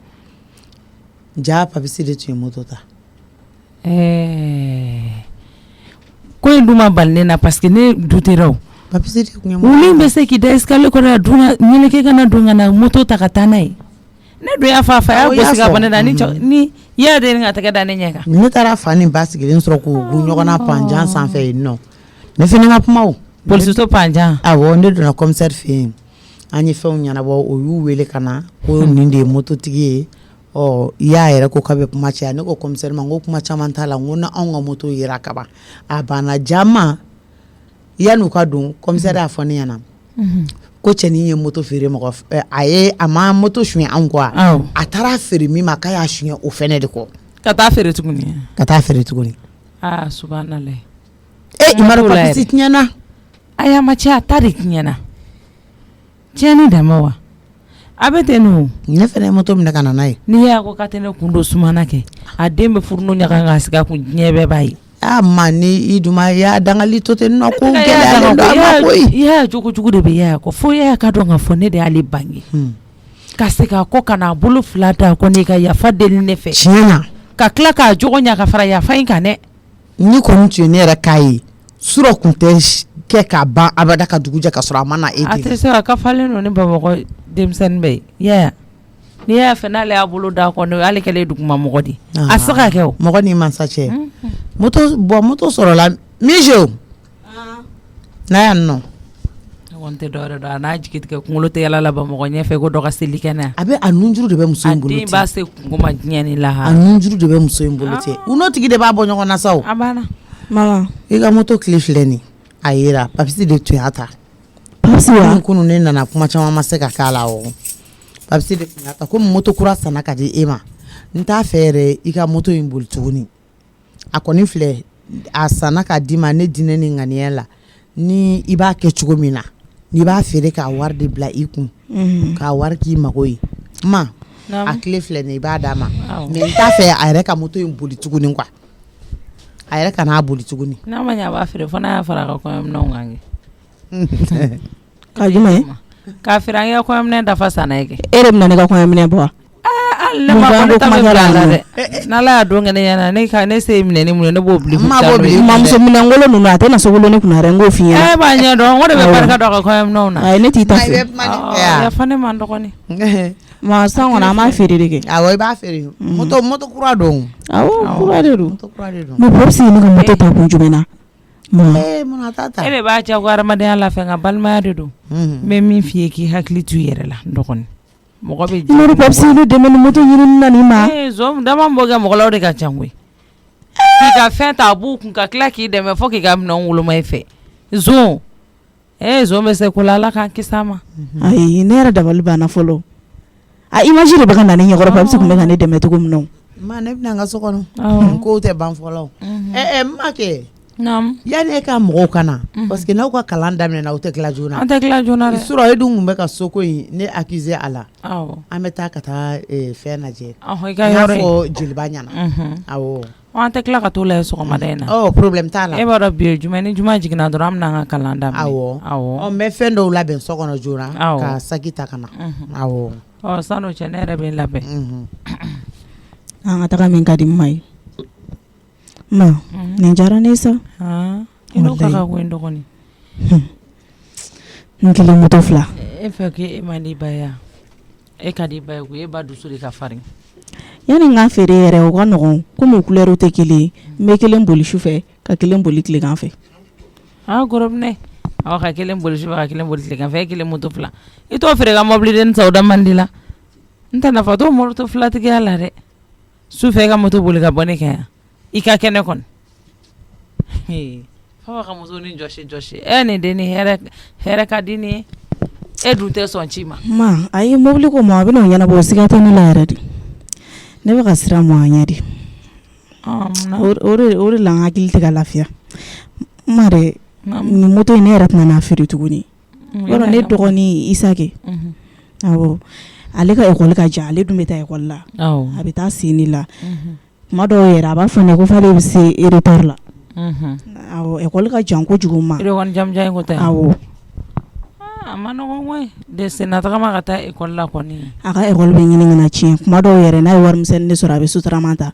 ja papisi de tun ye moto ta ko in dun ma bali ne na parce que ne dutera o papisi de tun ye wuli bɛ se k'i da escalier kɔrɔ yan ɲɛnɛkɛ kana don ka na moto ta ka taa n'a ye ne dun y'a fɔ a fa y'a gosi ka bɔ ne da ni i y'a de ka tɛgɛ da ne ɲɛ kan ne taara fa ni ba sigilen sɔrɔ k'u gun ɲɔgɔn na panjan sanfɛ yen nɔ ne fana ma kuma o polisiso panjan awɔ ne donna commissaire fɛ yen an ye fɛnw ɲɛnabɔ o y'u wele ka na ko nin de ye mototigi ye i y'a yɛrɛ ko k'a bɛ kuma caya ne ko commissaire ma n ko kuma caman t'a la n ko na anw ka moto yera kaban a banna jama yan'u ka don commissaire y'a fɔ ne ɲɛna ko cɛnin ye moto feere mɔgɔ a ma moto suɲɛ anw kɔ a taara feere min ma k'a y'a suɲɛ o fɛnɛ de kɔ ka taa feere tuguni subhanallah i ma dɔn papisi tiɲɛna a y'a ma cɛ a ta de tiɲɛna tiɲɛni dama wa a bɛ ten n'o ne fɛnɛ ye moto minɛ ka na n'a ye n'i y'a ko k'a tɛ ne kun don sumana kɛ a den bɛ furu n'o ɲaga k'a sigi a kun diɲɛ bɛɛ b'a ye ma ni i duma i y'a dangali to ten nɔ ko gɛlɛyalen don a ma koyi i y'a jogo jugu de bɛ y'a kɔ fo y'a ka dɔn k'a fɔ ne de y'ale bange ka segin a kɔ ka n'a bolo fila da ko n'i ka yafa deli ne fɛ tiɲɛ na ka tila k'a jogo ɲa ka fara yafa in kan dɛ ni kɔni tun ye ne yɛrɛ k'a ye surɔ kun tɛ kɛ k'a ban abada ka dugu jɛ ka sɔrɔ a ma na e a tɛ se ka falen don ni Bamakɔ denmisɛnnin bɛɛ ye n'i y'a fɛ n'ale y'a bolo da kɔnɔ ale kɛlen duguma mɔgɔ de a se ka kɛ o mɔgɔ ni mansa cɛ moto sɔrɔla Mijo n'a yan nɔ ɲɔgɔn tɛ dɔwɛrɛ dɔn a n'a jigi tigɛ kunkolo tɛ yala la Bamakɔ ɲɛfɛ ko dɔ ka seli kɛnɛ a bɛ a nunjuru de bɛ muso in bolo a den b'a se kungo ma diɲɛ ni lahara a nunjuru de bɛ muso in bolo tɛ u n'o tigi de b'a bɔ ɲɔgɔn na sa o a banna mama i ka moto tile filɛ nin a yera papisi de tun y'a ta papisi wa kunun ne nana kuma caman ma se ka k'a la o papisi de tun y'a ta komi moto kura sanna ka di e ma n t'a fɛ yɛrɛ i ka moto in boli tuguni a kɔni filɛ a sanna ka di ma ne dinɛ ni ŋaniya la ni i b'a kɛ cogo min na n'i b'a feere k'a wari de bila i kun k'a wari k'i mago ye ma a tile filɛ nin i b'a d'a ma mais n t'a fɛ a yɛrɛ ka moto in boli tuguni quoi a yɛrɛ ka n'a boli tuguni n'a ma ɲɛ a b'a feere fo n'a y'a fara a ka kɔɲɔminɛnw kan kɛ ka jumɛn k'a feere an ka kɔɲɔminɛn dafa sanna ye kɛ e de bɛna ne ka kɔɲɔminɛn bɔ wa ne ma ko ne ta bɛ bila a la dɛ n'Ala y'a don kɛ ne ɲɛna ne se minɛni mun ye ne b'o bili mamuso minɛnkolon ninnu a tɛ na se wolo ne kunna dɛ n k'o f'i ɲɛna e b'a ɲɛ dɔn n ko de bɛ barika dɔn a ka kɔɲɔminɛnw na ayi ne t'i ta fɛ yafa ne ma n dɔgɔnin ma san kɔnɔ an b'a feere de kɛ awɔ i b'a feere moto kura don awɔ kura de don moto kura de don mais papisi ne ka moto ta kun jumɛn na mun a t'a ta e de b'a diya ko hadamadenya la fɛ nka balimaya de don n bɛ min f'i ye k'i hakili to i yɛrɛ la n dɔgɔnin mɔgɔ bɛ i n'o papisi ne dɛmɛ ni moto ɲinini na nin ma zon dama bɔ kɛ mɔgɔ la o de ka ca koyi k'i ka fɛn ta a b'u kun ka tila k'i dɛmɛ fo k'i ka minɛnw woloma i fɛ zon zon bɛ se ko la Ala k'an kisi a ma ayi ne yɛrɛ dabali banna fɔlɔ a image de bɛ ka na ne ɲɛkɔrɔ papisi kun bɛ ka ne dɛmɛ cogo min na ma ne bɛna n ka so kɔnɔ kow tɛ ban fɔlɔ n ma kɛ yanni e ka mɔgɔw ka na parce que n'aw ka kalan daminɛna aw tɛ tila joona an tɛ tila joona dɛ surɔ e dun tun bɛ ka soko in ne accusé a la awɔ an bɛ taa ka taa fɛn lajɛ i ka i n'a yɔrɔ fɔ jeliba ɲɛna awɔ an tɛ tila ka t'o la sɔgɔmada in na problème t'a la e b'a dɔn bi ye jumɛn ni juma jiginna dɔrɔn an bɛna an ka kalan daminɛ awɔ n bɛ fɛn dɔw labɛn so kɔnɔ joona ka saki ta ka na awɔ san'o cɛ ne yɛrɛ bɛ n labɛn an ka taga min ka di ma ye ma nin diyara ne sa i n'o ka ko n dɔgɔnin n kelen moto fila e fɛ k'e man di ba ye e ka di ba ye ko e ba dusu de ka farin yani n ka feere yɛrɛ o ka nɔgɔn komi couleur tɛ kelen ye n bɛ kelen boli su fɛ ka kelen boli tilegan fɛ gorobinɛ aw ka kelen boli su fɛ ka kelen boli tilegan fɛ e kelen moto fila i t'o feere ka mobili den sa o da man di la n tɛ nafa t'o moto filatigiya la dɛ su fɛ e ka moto boli ka bɔ ne kɛ yan i ka kɛnɛ kɔni fa ka muso ni jɔsi nin den ni hɛrɛ ka di ni e dun tɛ sɔn ci ma ayi mobili ko ma a bɛna o ɲɛnabɔ o siga tɛ ne la yɛrɛ de ne bɛ ka siran mɔ an ɲɛ de o de la n hakili tɛ ka lafiya ma dɛ nin moto in ne yɛrɛ tɛna n'a feere tuguni yɔrɔ ne dɔgɔnin Isake awɔ ale ka école ka jan ale dun bɛ taa école la a bɛ taa seni la kuma dɔw yɛrɛ a b'a fɔ ne ko f'ale bɛ se retard la awɔ école ka jan kojugu ma awɔ a ma nɔgɔn koyi de senatagama ka taa école la kɔni a ka école bɛ ɲini kana tiɲɛ kuma dɔw yɛrɛ n'a ye warimisɛnnin de sɔrɔ a bɛ sotarama ta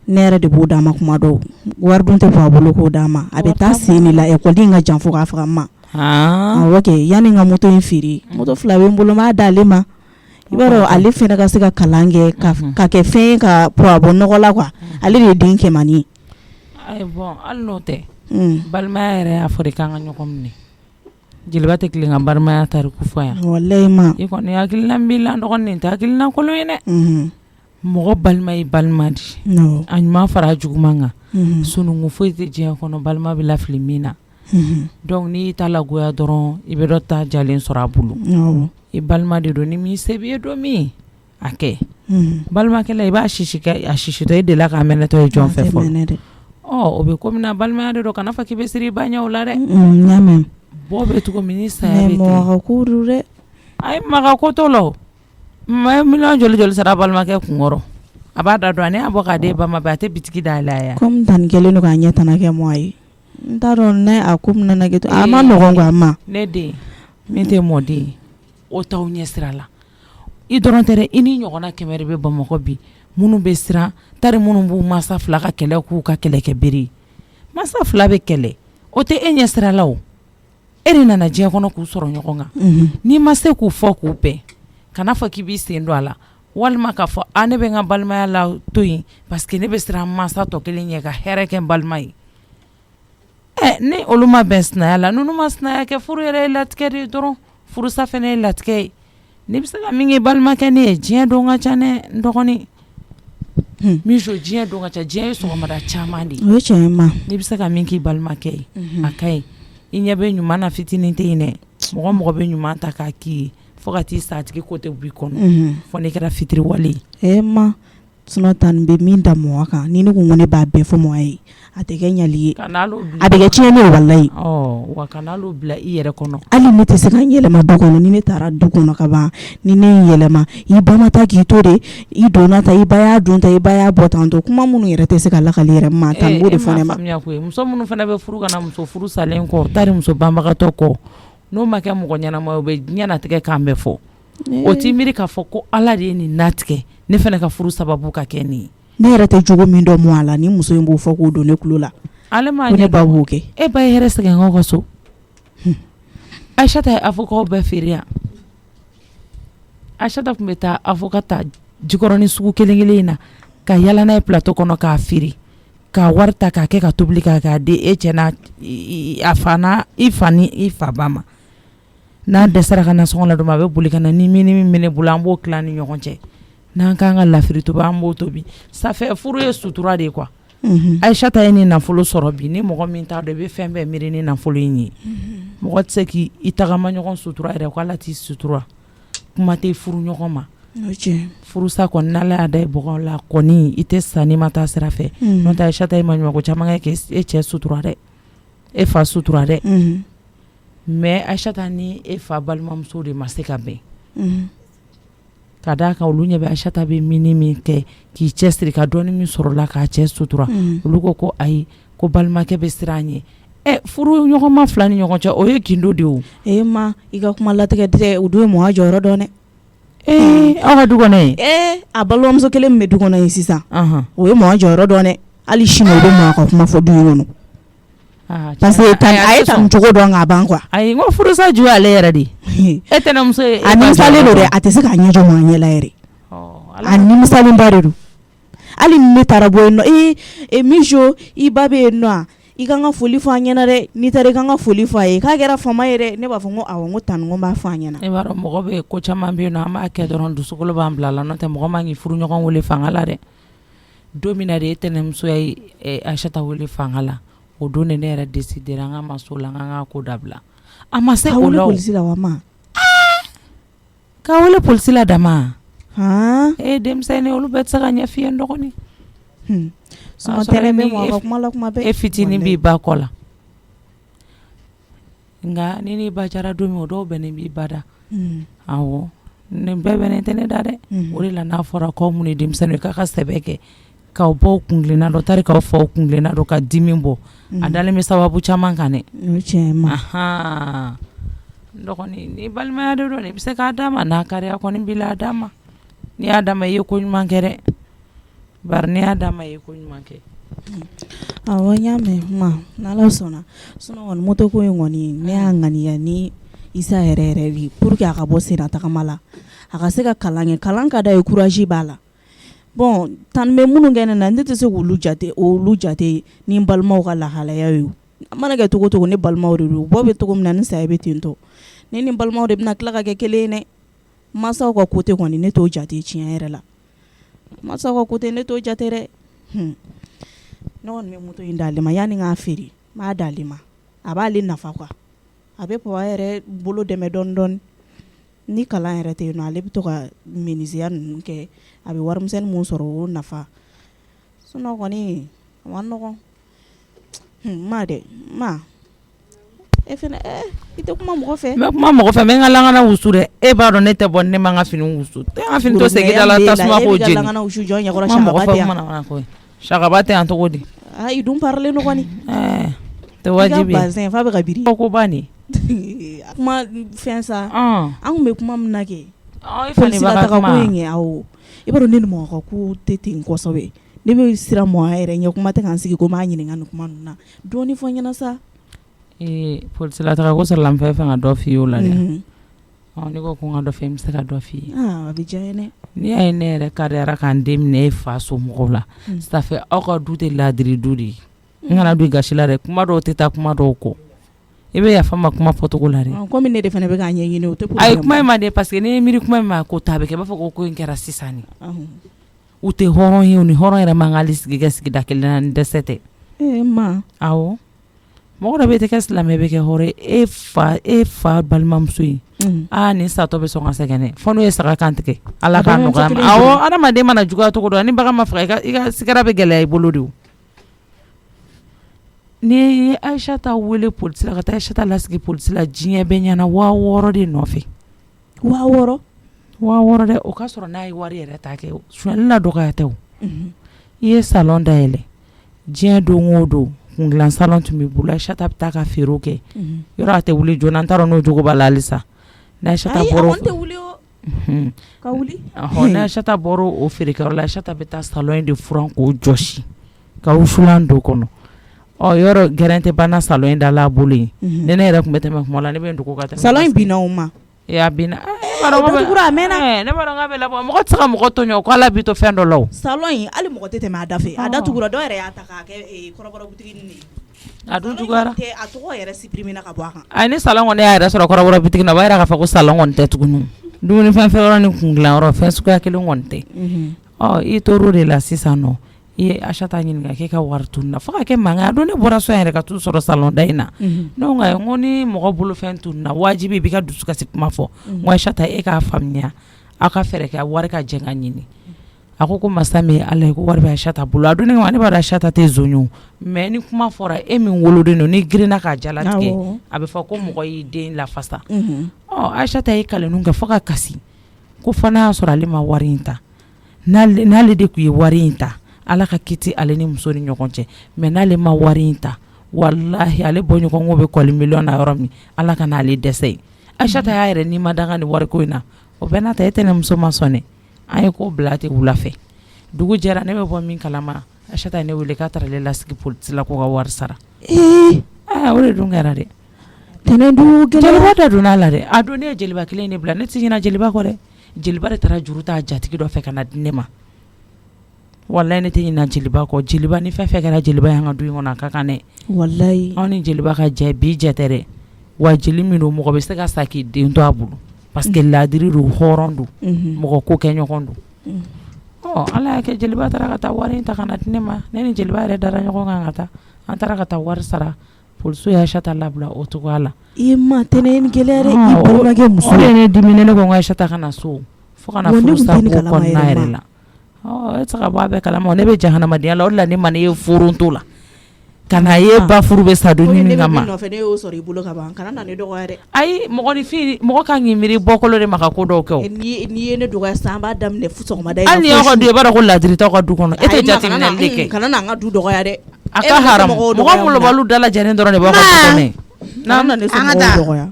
ne yɛrɛ de b'o d'a ma kuma dɔw wari dun tɛ bɔ a bolo k'o d'a ma a bɛ taa seni la école in ka jan fo k'a faga n ma awɔ kɛ yanni n ka moto in feere moto fila bɛ n bolo n b'a d'ale ma i b'a dɔn ale fɛnɛ ka se ka kalan kɛ ka kɛ fɛn ye ka bɔ nɔgɔ la quoi ale de ye den kɛmani ye ayi bon hali n'o tɛ balimaya yɛrɛ y'a fɔ de k'an ka ɲɔgɔn minɛ jeliba tɛ tilen ka balimaya tariku fɔ yan walayi ma i kɔni hakilina b'i la dɔgɔnin tɛ hakilina kolon ye dɛ mɔgɔ balima ye balima di a ɲuman fara a juguman kan sununkun foyi tɛ diɲɛ kɔnɔ balima bɛ lafili min na donc n'i ta lagoya dɔrɔn i bɛ dɔ ta jalen sɔrɔ a bolo i balima de don ni min se b'i ye don min a kɛ balimakɛla i b'a a sisitɔ i delila k'a mɛnɛtɔ ye jɔn fɛ fɔlɔ o bɛ komi na balimaya de don kana fɔ k'i bɛ siri i ba ɲɛw la dɛ bɔ bɛ cogo min ni saya bɛ ten mɔgɔ ko do dɛ ayi maga ko t'o la o miliyɔn joli sara balimakɛ kunkɔrɔ a b'a da dɔn a ne y'a bɔ k'a di ba ma a tɛ bitigi da yɛlɛ a ye komi tanni kɛlen don k'a ɲɛ tana kɛ mɔgɔ ye n t'a dɔn ne a ko mina na kɛ to a ma nɔgɔn quoi ma ne den min tɛ mɔden ye o t'aw ɲɛ sira la i dɔrɔn tɛ dɛ i ni ɲɔgɔnna 100 de bɛ Bamakɔ bi minnu bɛ siran tari minnu b'u masa fila ka kɛlɛ k'u ka kɛlɛkɛ bere masa fila bɛ kɛlɛ o tɛ e ɲɛ sira la o e de nana diɲɛ kɔnɔ k'u sɔrɔ ɲɔgɔn kan n'i ma se k'u fɔ k'u bɛn kana fɔ k'i b'i sen don a la walima k'a fɔ ne bɛ n ka balimaya la to yen parce que ne bɛ siran masa tɔ kelen ɲɛ ka hɛrɛ kɛ n balima ye ni olu ma bɛn sinaya la n'olu ma sinaya kɛ furu yɛrɛ ye latigɛ de ye dɔrɔn furusa fɛnɛ ye latigɛ ye n'i bɛ se ka min kɛ balimakɛ ne ye diɲɛ don ka ca ne n dɔgɔnin min so diɲɛ don ka ca diɲɛ ye sɔgɔmada caman de ye o ye tiɲɛ ye ma n'i bɛ se ka min k'i balimakɛ ye a ka ɲi i ɲɛ bɛ ɲuman na fitinin tɛ yen dɛ mɔgɔ bɛ ɲuman ta k'a k'i ye fo ka t'i sa tigi ko tɛ b'i kɔnɔ fo n'i kɛra fitiriwale ye ma sinɔn tan bɛ min da mɔgɔ kan ni ne ko ne b'a bɛɛ fɔ mɔgɔ ye a tɛ kɛ ɲali ye a bɛ kɛ tiɲɛni ye walayi wa kan'alo bila i yɛrɛ kɔnɔ hali ne tɛ se ka yɛlɛma du kɔnɔ ni ne taara du kɔnɔ ka ban ni ne yɛlɛma i ba ma ta k'i to de i donna ta i ba y'a don ta i ba y'a bɔ tan to kuma minnu yɛrɛ tɛ se ka lakali yɛrɛ ma tan b'o de fɔ ne ma muso minnu fana bɛ furu kana muso furu salen kɔ tari muso banbagatɔ kɔ n'o ma kɛ mɔgɔ ɲɛnama ye o bɛ ɲɛnatigɛ kan bɛɛ fɔ o t'i miiri k'a fɔ ko ala de ye nin natigɛ ne fana ka furu sababu ka kɛ nin ye ne yɛrɛ tɛ jogo min dɔ mɔ a la ni muso in b'o fɔ k'o don ne kulo la ale ma ne ba b'o kɛ e ba ye hɛrɛ sɛgɛn ka so Aïssata ye avocat bɛɛ feere yan Aïssata tun bɛ taa avocat ta jikɔrɔni sugu kelen in na ka yala n'a ye plateau kɔnɔ k'a feere k'a wari ta k'a kɛ ka tobili k'a di e cɛ n'a a fa n'a i fa ni i fa ba ma n'a dɛsɛra ka nasɔngɔ la dɔrɔn a bɛ boli ka na ni min bɛ ne bolo an b'o tila ni ɲɔgɔn cɛ n'an k'an ka lafiri tobi an b'o tobi safɛ furu ye sutura de ye quoi Aïssata ye ni nafolo sɔrɔ bi ni mɔgɔ min t'a dɔn i bɛ fɛn bɛɛ miiri ni nafolo in ye mɔgɔ tɛ se k'i tagama ɲɔgɔn sutura yɛrɛ ko ala t'i sutura kuma tɛ furu ɲɔgɔn ma furusa kɔni n'ala y'a da i bɔgɔ la kɔni i tɛ sa n'i ma taa sira fɛ n'o tɛ Aïssata ye maɲumanko caman kɛ e cɛ sutura dɛ e fa sutura dɛ mais Aïssata ni e fa balimamuso de ma se ka bɛn ka d'a kan olu ɲɛ bɛ Aïssata bɛ min kɛ k'i cɛ siri ka dɔɔni min sɔrɔ la k'a cɛ sutura olu ko ayi ko balimakɛ bɛ siran ɲɛ furu ɲɔgɔn ma fila ni ɲɔgɔn cɛ o ye gindo de o ma i ka kuma latigɛ tɛ o don ye mɔgɔ jɔyɔrɔ dɔn dɛ aw ka du kɔnɔ ye a balimamuso kelen min bɛ du kɔnɔ ye sisan o ye mɔgɔ jɔyɔrɔ dɔn dɛ hali sini o bɛ mɔgɔ ka kuma fɔ du in kɔnɔ parce que a ye tan cogo dɔn k'a ban quoi ayi n ko furusa ju ale yɛrɛ de e tɛnɛmuso ye a nimisalen don dɛ a tɛ se k'a ɲɛjɔ mɔgɔ ɲɛla yɛrɛ a nimisalenba de don hali ni ne taara bɔ yen nɔ mijo i ba bɛ yen nɔ i kan ka foli fɔ an ɲɛna dɛ n'i taara i kan ka foli fɔ a ye k'a kɛra fama ye dɛ ne b'a fɔ n ko awɔ n ko tan n ko b'a fɔ an ɲɛna e b'a dɔn mɔgɔ bɛ ko caman bɛ yen nɔ an b'a kɛ dɔrɔn dusukolo b'an bila la n'o tɛ mɔgɔ man k'i furu ɲɔgɔn wele fanga la dɛ don min na de e tɛnɛmuso ye Aïssata wele fanga la o don de ne yɛrɛ décidera an ka ma so la an ka ko dabila a ma se o la o polisi la wa ma k'a wele polisi la dama denmisɛnnin olu bɛɛ tɛ se ka ɲɛ f'i ye n dɔgɔnin e fitinin b'i ba kɔ la nka ni n'i ba jara don min o dɔw bɛ ne b'i ba da awɔ nin bɛɛ bɛ ne tɛ ne da dɛ o de la n'a fɔra k'aw mun ye denmisɛnnin k'a ka sɛbɛ kɛ k'aw bɔ kungilenna dɔ tari k'aw faw kungilenna dɔ ka dimi bɔ a dalen bɛ sababu caman kan dɛ dɔgɔnin ni balimaya de don i bɛ se k'a d'a ma n'a kariya kɔni b'i la a d'a ma n'i y'a d'a ma i ye ko ɲuman kɛ dɛ bari n'i y'a d'a ma i ye ko ɲuman kɛ awɔ n y'a mɛn ma n'ala sɔnna kɔni moto ko in kɔni ne y'a ŋaniya ni Isa yɛrɛ yɛrɛ de pour que a ka bɔ senna tagama la a ka se ka kalan kɛ kalan ka d'a ye courage b'a la bon tan bɛ minnu kɛ ne na ne tɛ se k'olu jate ni n balimaw ka lahalaya ye a mana kɛ cogo cogo ne balimaw de don bɔ bɛ cogo min na ni saya bɛ ten tɔ ne ni balimaw de bɛna tila ka kɛ kelen ye dɛ mansaw ka côté kɔni ne t'o jate tiɲɛ yɛrɛ la mansaw ka côté ne t'o jate dɛ ne kɔni bɛ moto in d'ale ma yanni k'a feere n b'a d'ale ma a b'ale nafa quoi a bɛ papa yɛrɛ bolo dɛmɛ dɔɔni dɔɔni ni kalan yɛrɛ tɛ yen nɔ ale bɛ to ka menuisier ninnu kɛ a bɛ warimisɛnnin mun sɔrɔ o nafa sinon kɔni a ma nɔgɔn ma dɛ ma e fana i tɛ kuma mɔgɔ fɛ. n bɛ kuma mɔgɔ fɛ n bɛ n ka lakana wusu dɛ e b'a dɔn ne tɛ bɔ ne ma n ka fini wusu n ka fini to segin da la tasuma k'o jeni. e bɛ ka lakana wusu jɔn ɲɛkɔrɔ Sakaba tɛ yan. Sakaba tɛ yan cogo di. i dun parelen don kɔni. tɛ wajibi ye. i ka bazɛn f'a bɛ ka biri. ko banni. kuma fɛn sa. an kun bɛ kuma min na kɛ. polisi la taga ko in kɛ awɔ i b'a dɔn ne ni mɔgɔ ka ko tɛ ten kosɛbɛ ne bɛ siran mɔgɔ yɛrɛ ɲɛ kuma tɛ k'an sigi ko m'a ɲininka nin kuma ninnu na dɔɔni fɔ n ɲɛna sa. polisi la taga ko sɔrɔla n fɛ ka dɔ f'i ye o la dɛ. ne ko n ka dɔ fɛ n bɛ se ka dɔ f'i ye. a bɛ diya n ye dɛ. n'i y'a ye ne yɛrɛ kariyara k'an den minɛ e fa somɔgɔw la ça fait aw ka du tɛ ladiri du de ye ngana du gasi la dɛ kuma dɔw tɛ taa kuma dɔw kɔ i bɛ yafa ma kuma fɔcogo la dɛ komi ne de fana bɛ k'a ɲɛɲini o tɛ problème ayi kuma in ma de parce que ni miiri kuma in ma ko ta bɛ kɛ i b'a fɔ ko in kɛra sisan de u tɛ hɔrɔn ye u ni hɔrɔn yɛrɛ man hali sigi kɛ sigida kelen na ni dɛsɛ tɛ ma awɔ mɔgɔ dɔ bɛ tɛ kɛ silamɛ bɛ kɛ hɔrɔn e fa balimamuso ye nin satɔ bɛ sɔn ka sɛgɛn dɛ fɔ n'u ye saga kan tigɛ ala k'a nɔgɔya ma awɔ adamaden mana juguya cogo dɔ ni bagan ma faga i ka sigara bɛ gɛlɛya i bolo de o ni Aïssata wele polisi la ka taa Aïssata lasigi polisi la diɲɛ bɛɛ ɲɛna 6000 de nɔfɛ 6000 dɛ o ka sɔrɔ n'a ye wari yɛrɛ ta kɛ suɲɛli la dɔgɔya tɛ o i ye salon dayɛlɛ diɲɛ don o don kungilan salon tun b'i bolo Aïssata bɛ taa ka feerew kɛ yɔrɔ a tɛ wuli joona n t'a dɔn n'o jogo b'a la halisa n'Aïssata bɔra ka wuli n'Aïssata bɔra o feerekɛyɔrɔ la Aïssata bɛ taa salon in de furan k'o jɔsi ka wusulan don kɔnɔ yɔrɔ gɛrɛn tɛ banna salon in da la bolo yen ne yɛrɛ tun bɛ tɛmɛ kuma la ne bɛ ndugu ka tɛmɛ salon in binna o ma a binna a mɛnna ne b'a dɔn k'a bɛ labɔ mɔgɔ tɛ se ka mɔgɔ to ɲɔ ko ala b'i to fɛn dɔ la o salon in hali mɔgɔ tɛ tɛmɛ a da fɛ a datugura dɔw yɛrɛ y'a ta k'a kɛ kɔrɔbɔrɔ butigi ni a dun juguyara a tɔgɔ yɛrɛ supprimer na ka bɔ a kan ayi ni salon kɔni y'a yɛrɛ sɔrɔ kɔrɔbɔrɔ butigi na o b'a yira k'a fɔ ko salon kɔni tɛ tuguni dumuni fɛn yɔrɔ ni kungilan yɔrɔ fɛn suguya kelen kɔni tɛ i tor'o de la sisan nɔ i ye Aïssata ɲininka k'e ka wari tununa fo ka kɛ mankan a don ne bɔra so yɛrɛ ka t'u sɔrɔ salon da in na ne ko nka ko ni mɔgɔ bolo fɛn tununa wajibi i b'i ka dusukasi kuma fɔ n ko Aïssata e k'a faamuya aw ka fɛɛrɛ kɛ wari ka jɛ ka ɲini a ko masa min ye ala ye ko wari bɛ Aïssata bolo a don ne b'a dɔn Aïssata tɛ zonyo mais ni kuma fɔra e min woloden don ni girinna k'a jalatigɛ a bɛ fɔ ko mɔgɔ y'i den lafasa Aïssata ye kalenu kɛ fo ka kasi ko fɔ n'a y'a sɔrɔ ale ma wari in ta n'ale de tun ye wari in ta ala ka kiti ale ni muso ni ɲɔgɔn cɛ mais n'ale ma wari in ta wallahi ale bɔɲɔgɔnko bɛ kɔli miliyɔn na yɔrɔ min ala ka n'ale dɛsɛ ye Aïssata y'a yɛrɛ ni ma danga ni wari ko in na o bɛɛ n'a ta e tɛ ne muso ma sɔn dɛ an ye ko bila ten wula fɛ dugu jɛra ne bɛ bɔ min kalama Aïssata ye ne wele k'a taara ale lasigi polisi la ko ka wari sara o de dun kɛra dɛ jeliba dɔ donna a la dɛ a don ne ye jeliba kelen de bila ne tɛ ɲina jeliba kɔ dɛ jeliba de taara juru ta jatigi dɔ fɛ ka na di ne ma wallahi ne tɛ ɲina jeliba kɔ jeliba ni fɛn fɛn kɛra jeliba y'an ka du in kɔnɔ a ka kan dɛ wallahi anw ni jeliba ka jɛ bi jɛ tɛ dɛ wa jeli min don mɔgɔ bɛ se ka sa k'i den to a bolo parce que laadiri don hɔrɔn don mɔgɔ ko kɛ ɲɔgɔn don ala y'a kɛ jeliba taara ka taa wari in ta ka na di ne ma ne ni jeliba yɛrɛ dara ɲɔgɔn kan ka taa an taara ka taa wari sara polisiw ye Aïssata labila o cogoya la i ma tɛ ne ni gɛlɛya dɛ i balimakɛ muso o de ye ne dimi ne ko n ko Aïssata ka na so fo ka na furusa ko kɔnɔna yɛrɛ la e tɛ se ka bɔ a bɛɛ kalama ne bɛ jahanamadenya la o de la ne ma ne ye furunto la ka na ye ba furu bɛ sa don min kama ne y'o sɔrɔ i bolo ka ban kana na ne dɔgɔya dɛ ayi mɔgɔ kan k'i miiri bɔkolo de ma ka ko dɔw kɛ o n'i ye ne dɔgɔya sisan an b'a daminɛ sɔgɔmada hali ni y'aw ka du i b'a dɔn ko ladiritaw ka du kɔnɔ e tɛ jateminɛli de kɛ kana na an ka du dɔgɔya dɛ a ka haramu mɔgɔ molobaliw dalajɛlen dɔrɔn de b'aw ka du kɔnɔ n'an na ne somɔgɔw dɔgɔya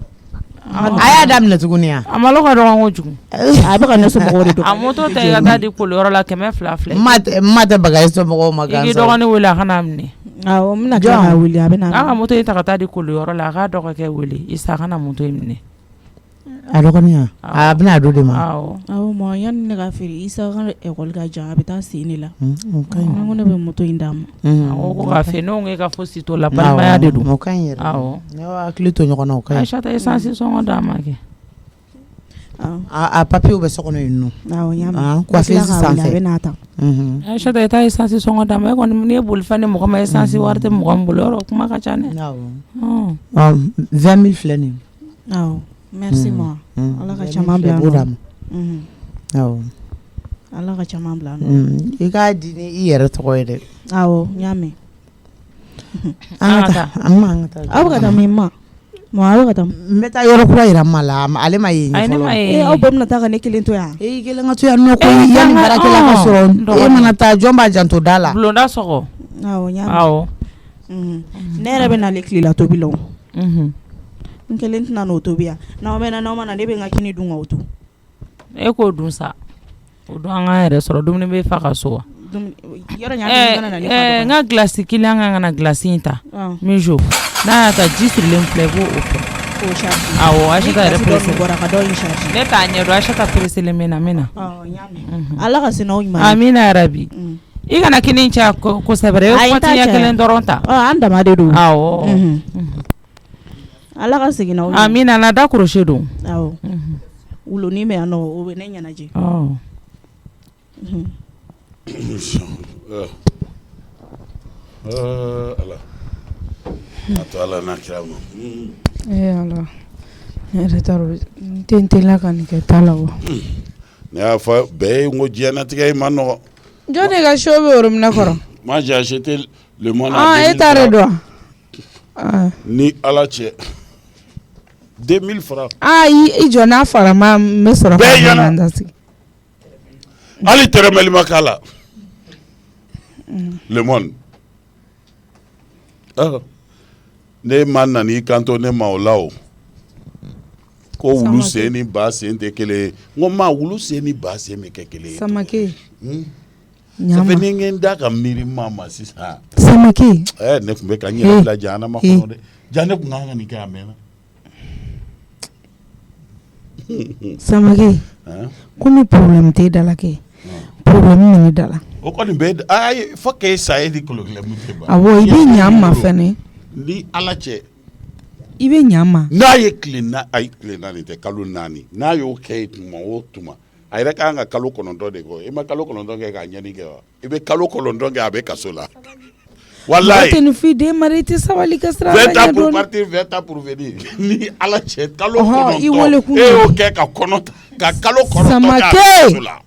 a y'a daminɛ tuguni yan a malo ka dɔgɔ kojugu a bɛ ka ne somɔgɔw de dɔgɔya a moto tɛ i ka taa di koliyɔrɔ la 200 ma tɛ baga i somɔgɔw ma gansan i k'i dɔgɔnin wele a ka n'a minɛ awɔ n bɛna tila k'a wele a bɛ na a ka moto in ta ka taa di koliyɔrɔ la a k'a dɔgɔkɛ wele Isa a ka na moto in minɛ a dɔgɔnin yan a bɛna a do de ma awɔ ma yanni ne ka feere Isa ka ekɔli ka jan a bɛ taa sen de la n ko ne bɛ moto in d'a ma awɔ ko k'a fɛ n'o k'e ka fosi t'o la balimaya de don o ka ɲi yɛrɛ awɔ ne hakili to ɲɔgɔn na o ka ɲi Aïssata essence sɔngɔ d'a ma kɛ a papiyew bɛ so kɔnɔ yen nɔ awɔ n y'a mɛn coiffeuse sanfɛ a bɛ n'a ta Aïssata i taa essence sɔngɔ d'a ma e kɔni n'i ye bolifɛn di mɔgɔ ma essence wari tɛ mɔgɔ min bolo yɔrɔ kuma ka ca dɛ 20 000 filɛ nin ye awɔ merci ma ala ka caman bila nɔ awɔ ala ka caman bila nɔ i k'a di ni i yɛrɛ tɔgɔ ye dɛ awɔ n y'a mɛn an ka taa aw bɛ ka taa min ma aw bɛ ka taa n bɛ taa yɔrɔ kura yira ma la ale ma ye ɲɛ fɔlɔ aw bɛɛ bɛna taa ka ne kelen to yan i kelen ka to yan nɔ ko yanni baarakɛla ka sɔrɔ e mana taa jɔn b'a janto da la bulonda sɔgɔ awɔ n y'a mɛn ne yɛrɛ bɛ n'ale tilela tobi la n kelen tɛna n'o tobi yan n'aw mɛnna n'aw ma na ne bɛ n ka kini dun ka o to e k'o dun sa o don an k'an yɛrɛ sɔrɔ dumuni bɛ fa ka so wa n ka gilasi kiliyan kan ka na gilasi in ta min jo n'a y'a ta ji sirilen filɛ i b'o kɛ awɔ Aïssata yɛrɛ perese ne t'a ɲɛ dɔn Aïssata pereselen bɛ na n bɛ na ala ka se n'aw ɲuman amina yarabi I kana kini cɛ kosɛbɛ i kuma tiɲɛ kelen dɔrɔn ta an dama de don awɔ ala ka segin n'aw ye amina ala da kɔrɔsi don awɔ wuluni bɛ yan nɔ o bɛ ne ɲɛnajɛ ala a to ala n'a kira ma ala ne yɛrɛ t'a dɔn n tɛ n teliya ka nin kɛ ta la wa ne y'a fɔ bɛɛ ye n ko diɲɛnatigɛ in ma nɔgɔ jɔn de ka show bɛ oromina kɔrɔ moi j'ai acheté le monde e t'a de dɔn ni ala cɛ 2000 francs i jɔ n'a fara ma n bɛ sɔrɔ ka n da sigi hali tɛrɛmɛli ma k'a la le monde ne ma nana i kanto ne ma o la o ko wulu sen ni ba sen tɛ kelen ye n ko ma wulu sen ni ba sen bɛ kɛ kelen ye Samake ça fait ni n da ka miiri ma sisan Samake ne tun bɛ ka n yɛrɛ bila jahanama kɔnɔ dɛ ja ne tun kan ka nin kɛ a mɛnna Samake komi problème tɛ da la kɛ problème min da la o kɔni bɛ ayi fo k'e sa e ni problème tɛ ban awɔ i bɛ ɲɛ n ma fɛnɛ ni ala cɛ i bɛ ɲɛ n ma n'a ye tile naani tɛ kalo 4 n'a y'o kɛ tuma o tuma a yɛrɛ kan ka kalo 9 de kɔ i ma kalo 9 kɛ k'a ɲɛni kɛ wa i bɛ kalo 9 kɛ a bɛ kaso la wallahi tɛ nin f'i den mari i tɛ sabali ka sira la ɲɛ 20 ans pour partir 20 ans pour venir ni ala cɛ kalo 9 i wele kun e y'o kɛ ka kɔnɔ ka kalo 9 kɛ a bɛ kaso la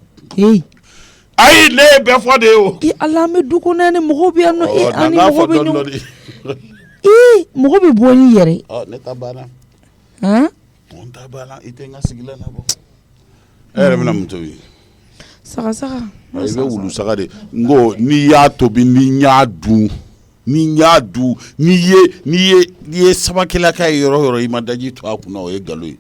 ayi ne ye bɛɛ fɔ de ye o i ala an bɛ du kɔnɔ ni mɔgɔw bɛ yan nɔ ani mɔgɔw bɛ ɲɔgɔn mɔgɔ bɛ bɔ ni yɛrɛ ne ta banna n ta banna i tɛ n ka sigila labɔ e yɛrɛ bɛna mun tobi saga i bɛ wulu saga de n ko n'i y'a tobi ni y'a dun n'i ye sabakɛla ye yɔrɔ yɔrɔ i ma daji to a kunna o ye nkalon ye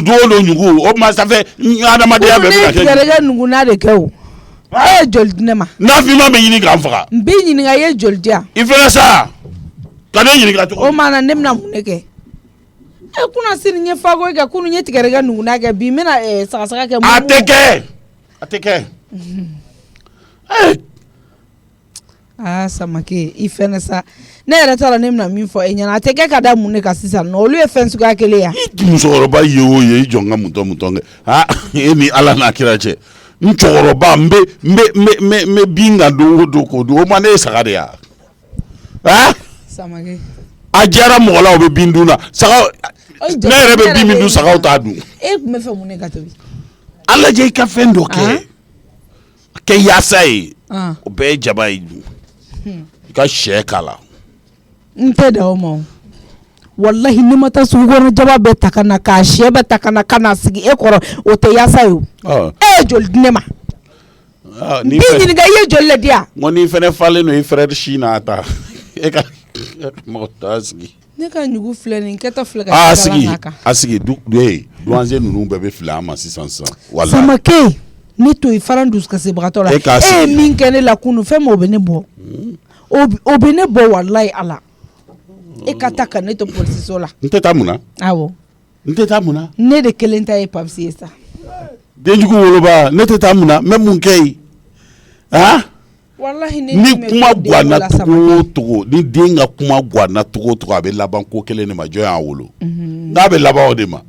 don o ɲugu o ma sanfɛ adamadenya bɛ ka kɛ ne yɛrɛ nugu n'a de kɛ o e ye joli di ne ma nafima bɛ ɲini k'an faga n b'i ɲininka i ye joli di yan i fana sa ka ne ɲininka cogo o maana ne bɛna mun de kɛ e kunna sini ɲɛ fako kɛ kunu ɲɛ tigɛ ka nugu n'a kɛ bi n bɛna sagasaga kɛ a tɛ kɛ Samake i fɛnɛ sa ne yɛrɛ t'a dɔn ne bɛna min fɔ e ɲɛna a tɛ kɛ ka da mun de kan sisan nɔ olu ye fɛn suguya kelen ya i musokɔrɔba ye o ye i jɔ n ka mutɔn kɛ e ni ala n'a kira cɛ n cɛkɔrɔba n bɛ bin ka don o don k'o dun o ma ne ye saga de ya Samake a diyara mɔgɔ la o bɛ bin dun na saga ne yɛrɛ bɛ bin min dun sagaw t'a dun e tun bɛ fɛ mun de ka tobi ala jɛ i ka fɛn dɔ kɛ kɛ yaasa ye o bɛɛ ye jaba ye i ka sɛ k'a la n tɛ da o ma wallahi ni ma taa sugu kɔnɔ jaba bɛ ta ka na k'a sɛ bɛ ta ka na sigi e kɔrɔ o tɛ yaasa ye o e ye joli di ne ma n b'i ɲininka i ye joli le di yan n ko n'i fɛnɛ falen don i frère si n'a ta e ka mɔgɔ t'a sigi ne ka ɲugu filɛ nin kɛtɔ filɛ ka sigi douanze ninnu bɛɛ bɛ filɛ an ma sisan wallahi Samake ne to i faran dusukasibagatɔ la e ye min kɛ ne la kunu fɛn min o bɛ ne bɔ o bɛ ne bɔ wallahi ala e ka taa ka ne to polisiso la n tɛ taa mun na awɔ n tɛ taa mun na ne de kelen ta ye papisi ye sa denjugu woloba ne tɛ taa mun na n bɛ mun kɛ yen wallahi ni kuma ganna togo o togo ni den ka kuma ganna togo o togo a bɛ laban ko kelen de ma jɔn y'a wolo n'a bɛ laban o de ma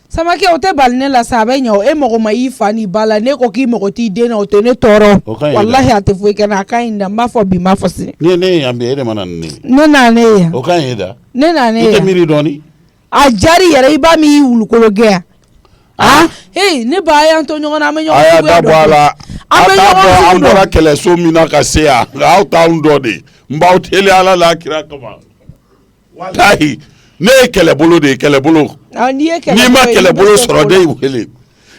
Samake o tɛ bali ne la sa a bɛ ɲɛ o e mago ma i fa ni ba la ne ko k'i mago t'i den na o tɛ ne tɔɔrɔ wallahi a tɛ foyi kɛ n na a ka ɲi da n b'a fɔ bi n b'a fɔ sini ne ye yan bi e de ma na ni ne na ne ye yan o ka ɲi da ne na ne ye yan i tɛ miiri dɔɔni a jari yɛrɛ i b'a min i wulukolo gɛn yan ne ba y'an to ɲɔgɔn na an bɛ ɲɔgɔn suguya dɔ an bɔra kɛlɛso min na ka se yan nka aw t'anw dɔ de n b'aw teli ala la kira kama wallahi ne ye kɛlɛbolo de ye kɛlɛbolo n'i ma kɛlɛbolo sɔrɔ de y'i wele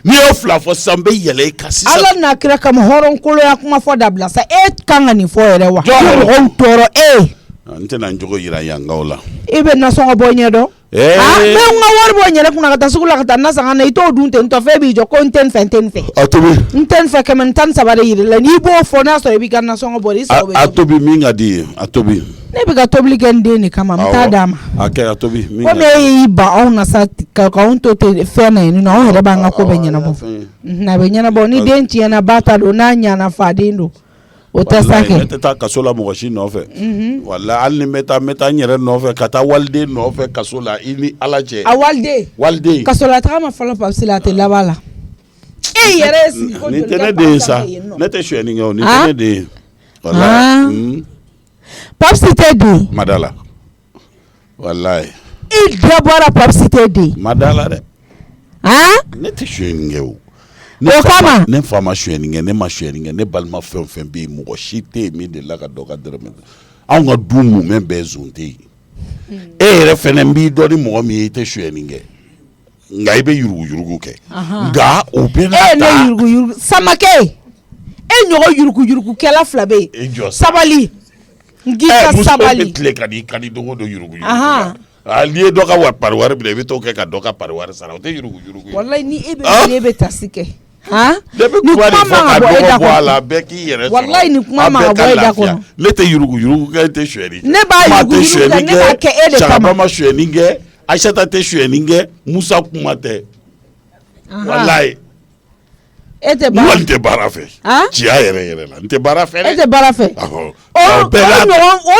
n'i y'o fila fɔ sisan n bɛ yɛlɛ i kan sisan ala n'a kira kama hɔrɔnkoloya kuma fɔ dabila sa e kan ka nin fɔ yɛrɛ wa mɔgɔw tɔɔrɔ n tɛna n jogo yira yankaw la i bɛ nasɔngɔ bɔ ɲɛ dɔn mɛ n ka wari bɔ n yɛrɛ kunna ka taa sugu la ka taa na san ka na i t'o dun ten tɔ fɛn b'i jɔ ko n tɛ n fɛ n tɛ n fɛ. A tobi. N tɛ n fɛ 113 de yiri la n'i b'o fɔ n'a sɔrɔ i b'i ka nasɔngɔ bɔ i sago bɛ a tobi min ka di ye a tobi. Ne bɛ ka tobili kɛ n den de kama n t'a d'a ma. A kɛ a tobi. Komi e y'i ban anw na sa k'anw to ten fɛn na yen nɔ anw yɛrɛ b'an ka ko bɛɛ ɲɛnabɔ. A bɛ ɲɛnabɔ ni den tiɲɛna ba ta don n'a ɲana faden don. O tɛ sa kɛ. Ne tɛ taa kaso la mɔgɔ si nɔfɛ. Wala hali ni n bɛ taa n yɛrɛ nɔfɛ ka taa waliden nɔfɛ kaso la i ni ala cɛ. A waliden. Waliden. Kaso la taga ma fɔlɔ Papisi la a tɛ laban la. E yɛrɛ ye sigi ko joli kɛ pa sa ne tɛ suyɛni kɛ o ni tɛ ne den ye. Wala. Papisi tɛ den. Madala. Walayi. I dɔ bɔra Papisi tɛ den. Madala dɛ. Ne tɛ suyɛni kɛ o. O kama ne fa ma suyɛni kɛ ne ma suyɛni kɛ ne balima fɛn o fɛn bɛ yen mɔgɔ si tɛ yen min delila ka dɔ ka dɛrɛmɛ anw ka du mumɛ bɛɛ zon tɛ yen e yɛrɛ fɛnɛ n b'i dɔn ni mɔgɔ min ye i tɛ suyɛni kɛ nka i bɛ yuruguyurugu kɛ nka o bɛ na taa e ne yuruguyurugu Samakɛ e ɲɔgɔn yuruguyurugukɛla 2 bɛ yen sabali n k'i ka sabali muso bɛ tile ka di dogo do yuruguyurugu n'i ye dɔ ka pari wari minɛ i bɛ t'o kɛ ka dɔ ka pari wari sara o tɛ yuruguyurugu ye walayi ni e bɛ ne bɛ tasi kɛ. Ne bɛ kuma de fɔ ka dɔgɔ bɔ a la bɛɛ k'i yɛrɛ sɔrɔ walayi ni kuma ma bɔ e da kɔnɔ ne tɛ yuruguyurugu kɛ n tɛ suyɛni ne b'a yuruguyurugu kɛ ne b'a kɛ e de kama Sakaba ma suyɛni kɛ Ayisata tɛ suyɛni kɛ Musa kuma tɛ walayi e tɛ baara n tɛ baara fɛ tiɲɛ yɛrɛ la n tɛ baara fɛ dɛ e tɛ baara fɛ o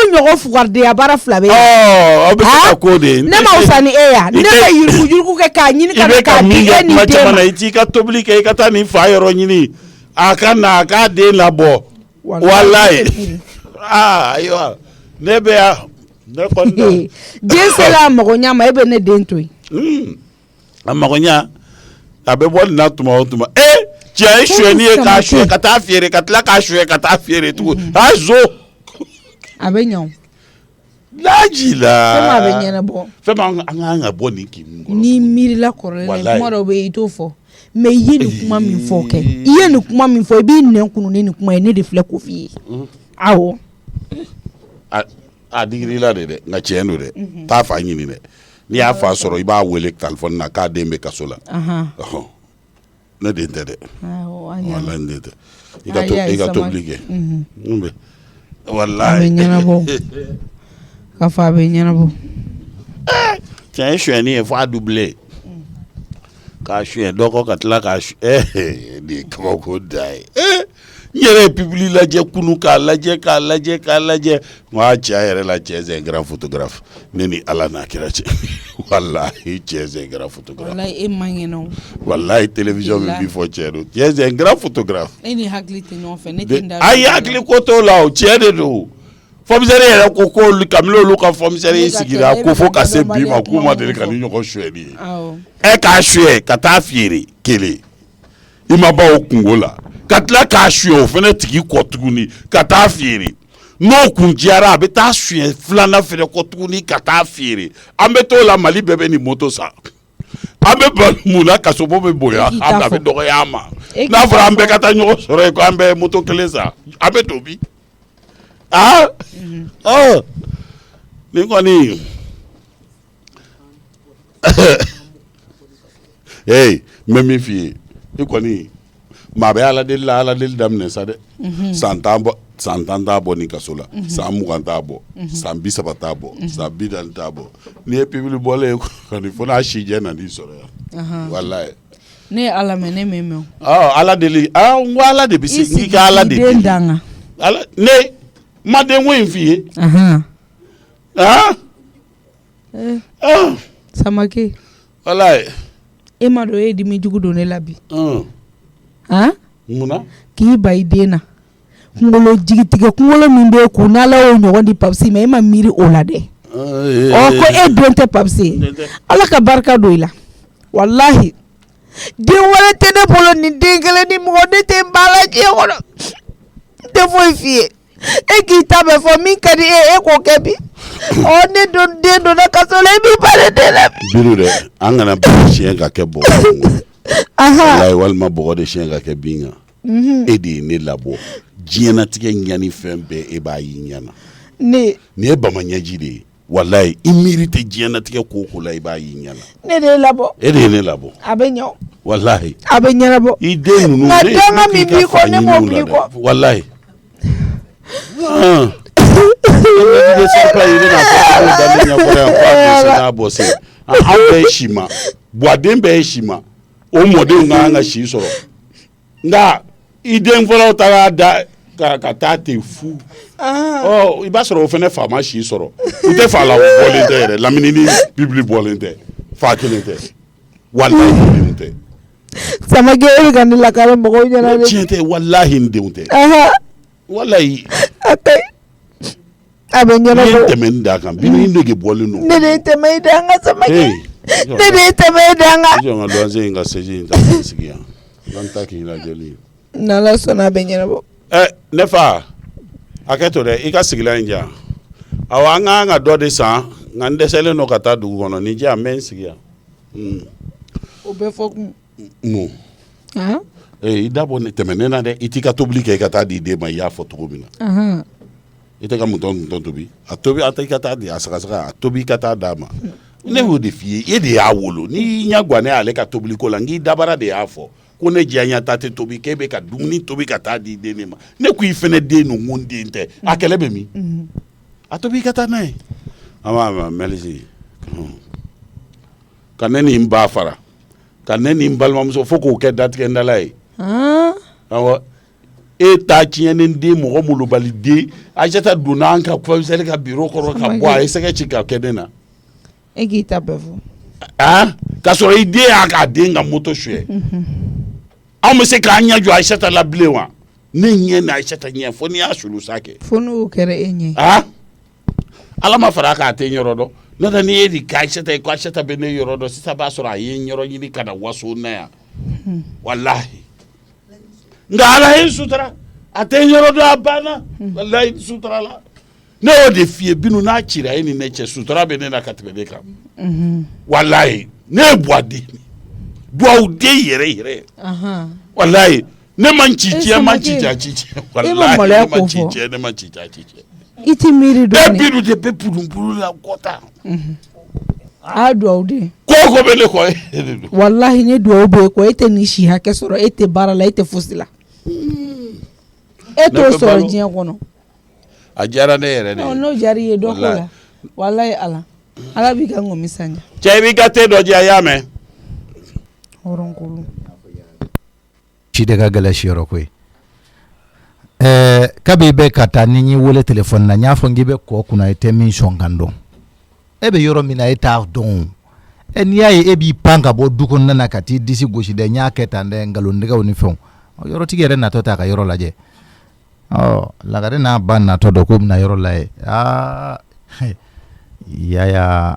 ɲɔgɔn fugardenya baara 2 bɛ yen aw bɛ se ka ko de ne ma wusa ni e ya ne bɛ yuruguyurugu kɛ k'a ɲini ka k'a di e ni den ma i t'i ka tobili kɛ i ka taa nin fa yɔrɔ ɲini a ka na a k'a den labɔ walayi ayiwa ne bɛ yan ne kɔni den sera a mago ɲa ma e bɛ ne den to yen a mago ɲa a bɛ bɔ nin na tuma o tuma cɛ ye suyɛni ye k'a suyɛ ka taa feere ka tila k'a suyɛ ka taa feere tugun a zo a bɛ ɲa o laji la fɛn a bɛ ɲɛnabɔ fɛn an kan ka bɔ nin kin kɔrɔ ni miirila kɔrɔlen na kuma dɔw bɛ yen i t'o fɔ mɛ i ye nin kuma min fɔ kɛ i ye nin kuma min fɔ i b'i nɛn kunu ni nin kuma ye ne de filɛ k'o f'i ye awɔ a digirila de dɛ nka tiɲɛ don dɛ t'a fa ɲini dɛ n'i y'a fa sɔrɔ i b'a wele telefɔni na k'a den bɛ kaso la ne den tɛ dɛ walayi ne den tɛ i ka tobili kɛ walayi a bɛ ɲɛnabɔ k'a fɔ a bɛ ɲɛnabɔ tiɲɛ ye suyɛni ye f'a dubile k'a suyɛ dɔ kɔ ka tila k'a suyɛ nin ye kabako da ye n yɛrɛ ye pibili lajɛ kunu k'a lajɛ n b'a cɛ yɛrɛ la cɛ c'est un grand photographe ne ni ala n'a kira cɛ walahi cɛ c'est un grand photographe walayi e man kɛnɛ o walahi télévision min bi fɔ cɛ don cɛ c'est un grand photographe e ni hakili tɛ ɲɔgɔn fɛ ne tɛ n da ayi hakili ko t'o la o cɛ de don fɔmisɛri yɛrɛ ko kabini olu ka fɔmisɛri sigira ko fo ka se bi ma k'u ma deli ka ni ɲɔgɔn suyɛni ye e k'a suyɛ ka taa feere kelen i ma ban o kungo la ka tila k'a suyɛ o fana tigi kɔ tuguni ka taa feere n'o kun diyara a bɛ taa suyɛ filanan fana kɔ tuguni ka taa feere an bɛ t'o la Mali bɛɛ bɛ ni moto san an bɛ mun na kasobo bɛ bonya an bɛ dɔgɔya an ma n'a fɔra an bɛɛ ka taa ɲɔgɔn sɔrɔ yen ko an bɛ moto kelen san an bɛ to bi nin kɔni n bɛ min f'i ye i kɔni maa bɛ ala deli daminɛ sa dɛ san 10 t'a bɔ nin kaso la san 20 t'a bɔ san 30 t'a bɔ san 40 t'a bɔ n'i ye pibili bɔlen ye kɔni fo n'a si jɛ nan'i sɔrɔ yan walayi ne ye ala mɛn ne m'e mɛn o ala deli n ko ala de bɛ se n'i ka ala de deli ne ma denko in f'i ye Samake walayi e ma dɔn e ye dimi jugu don ne la bi munna k'i ba i den na kunkolo jigitigɛ kunkolo min bɛ kun n'ala y'o ɲɔgɔn di Papisi ma e ma miiri o la dɛ ko e den tɛ Papisi ala ka barika don i la walahi den wɛrɛ tɛ ne bolo ni den kelen ni mɔgɔ ne tɛ n ba la diɲɛ kɔnɔ n tɛ foyi f'i ye e k'i ta bɛ fɔ min ka di e k'o kɛ bi ne don den donna kaso la e b'i ba de den la bi. Bilu dɛ an kana bɔgɔ siɲɛ ka kɛ bɔgɔ walayi walima bɔgɔ de siɲɛ ka kɛ bin kan e de ye ne labɔ diɲɛnatigɛ ɲani fɛn bɛɛ e b'a y'i ɲɛna nin ye bamaɲɛji de ye wallahi i miiri tɛ diɲɛnatigɛ ko ko la i b'a y'i ɲɛ la ne de ye labɔ e de ye ne labɔ a bɛ ɲɛ wallahi a bɛ ɲɛnabɔ i den ninnu nka dɔnka min b'i kɔ ne m'o b'i kɔ wallahi ne sera pas i bɛna fɔ ko dalen ɲɛkɔrɔ yan ko a bɛ se n'a bɔ se anw bɛɛ ye si ma buwaden bɛɛ ye si ma o mɔdenw ka kan ka si sɔrɔ nka i den fɔlɔw taara da ka taa ten fu i b'a sɔrɔ o fana faama si sɔrɔ u tɛ fa la bɔlen tɛ yɛrɛ lamini ni bibili bɔlen tɛ fa kelen tɛ walahi n denw tɛ samakɛ e bɛ ka ne lakale mɔgɔw ɲɛna de tiɲɛ tɛ walahi n denw tɛ walahi a bɛ ɲɛnabɔ ne ye tɛmɛ nin d'a kan bi ni nege bɔlen don ne de ye tɛmɛ i da an ka samakɛ ne de ye tɛmɛ i da an ka jɔn ka luwanse in ka seji in ta sigi yan n'an ta k'i lajɛli n'ala sɔnna a bɛ ɲɛnabɔ ne fa hakɛ to dɛ i ka sigilan in diya awɔ an ka kan ka dɔ de san nka n dɛsɛlen don ka taa dugu kɔnɔ nin diya n bɛ n sigi yan o bɛ fɔ kun mun i da bɔ tɛmɛ ne na dɛ i t'i ka tobili kɛ i ka taa di den ma i y'a fɔ cogo min na i tɛ ka mun tobi a tobi a ta i ka taa di a sagasaga a tobi i ka taa d'a ma ne y'o de f'i ye e de y'a wolo n'i ɲɛ guwanɛ ale ka tobili ko la n k'i dabara de y'a fɔ ko ne diya ta tɛ tobi k'e bɛ ka dumuni tobi ka taa di den ne ma ne ko i fana den ninnu ko n den tɛ a kɛlɛ bɛ min a tobi i ka taa n'a ye an b'a mɛlisi ka ne ni n ba fara ka ne ni n balimamuso fo k'o kɛ datigɛndala ye awɔ e t'a tiɲɛni den mɔgɔ molobaliden Aïssata donna an ka proviseur ka bureau kɔrɔ ka bɔ a ye sɛgɛ ci ka kɛ ne na e k'i ta bɛɛ fɔ k'a sɔrɔ i den y'a k'a den ka moto suyɛ anw bɛ se k'an ɲɛ jɔ Aïssata la bilen wa ne ɲɛ ni Aïssata ɲɛ fo n'i y'a sulu sa kɛ fo n'o kɛra e ɲɛ ala ma fara k'a tɛ n yɔrɔ dɔn n'o tɛ n'i ye nin kɛ Aïssata ye ko Aïssata bɛ ne yɔrɔ dɔn sisan b'a sɔrɔ a ye n yɔrɔ ɲini ka na waso na yan walahi nka ala ye sutura a tɛ n yɔrɔ dɔn a banna walahi sutura la ne y'o de f'i ye binu n'a cira e ni ne cɛ sutura bɛ ne na ka tɛmɛ ne kan walahi ne ye buwaden duwawuden yɛrɛ yɛrɛ walahi ne ma n ci tiɲɛ ma n ci ja ci tiɲɛ walahi ne ma ci tiɲɛ ne ma ci ja ci tiɲɛ i ti miiri dɔɔni bɛɛ binu de bɛ pulunpulu la kɔta a dugawuden ko bɛ ne kɔ e de don walahi ne duwawu bɛ kɔ e tɛ nin si hakɛ sɔrɔ e tɛ baara la e tɛ fosi la e t'o sɔrɔ diɲɛ kɔnɔ a diyara ne yɛrɛ de ye n'o diyara i ye dɔ ko la walahi ala b'i ka ŋɔmi sanja cɛ i b'i ka te dɔ di a y'a mɛn hɔrɔnkolo ci de ka gɛlɛ siyɔrɔ ko ye kabi bɛ ka taa ni n wele telefɔni na n y'a fɔ n k'i bɛ kɔ kunna i tɛ min sɔn kan dɔn e bɛ yɔrɔ min na e t'a dɔn n'i y'a ye e b'i pan ka bɔ du kɔnɔna na ka t'i disi gosi dɛ n y'a kɛ tan dɛ nkalontigɛw ni fɛnw yɔrɔtigi yɛrɛ natɔ t'a ka yɔrɔ lajɛ lagare n'a ba natɔ dɔ k'o bɛna yɔrɔ lajɛ yaya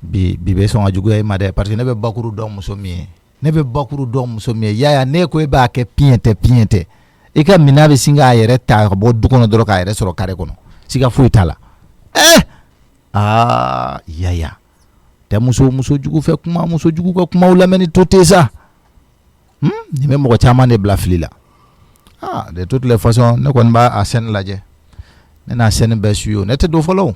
bi bɛ sɔn ka juguya i ma dɛ parce que ne bɛ bakuru dɔn muso min ye yaya ne ko e b'a kɛ piɲɛ tɛ i ka mina bɛ sin k'a yɛrɛ ta ka bɔ du kɔnɔ dɔrɔn k'a yɛrɛ sɔrɔ kare kɔnɔ siga foyi t'a la yaya tɛ muso jugu fɛ kuma muso jugu ka kumaw lamɛnni to ten sa nin bɛ mɔgɔ caman de bila fili la de toutes les façons ne kɔni b'a a scène lajɛ ne n'a scène bɛɛ suit o ne tɛ don fɔlɔ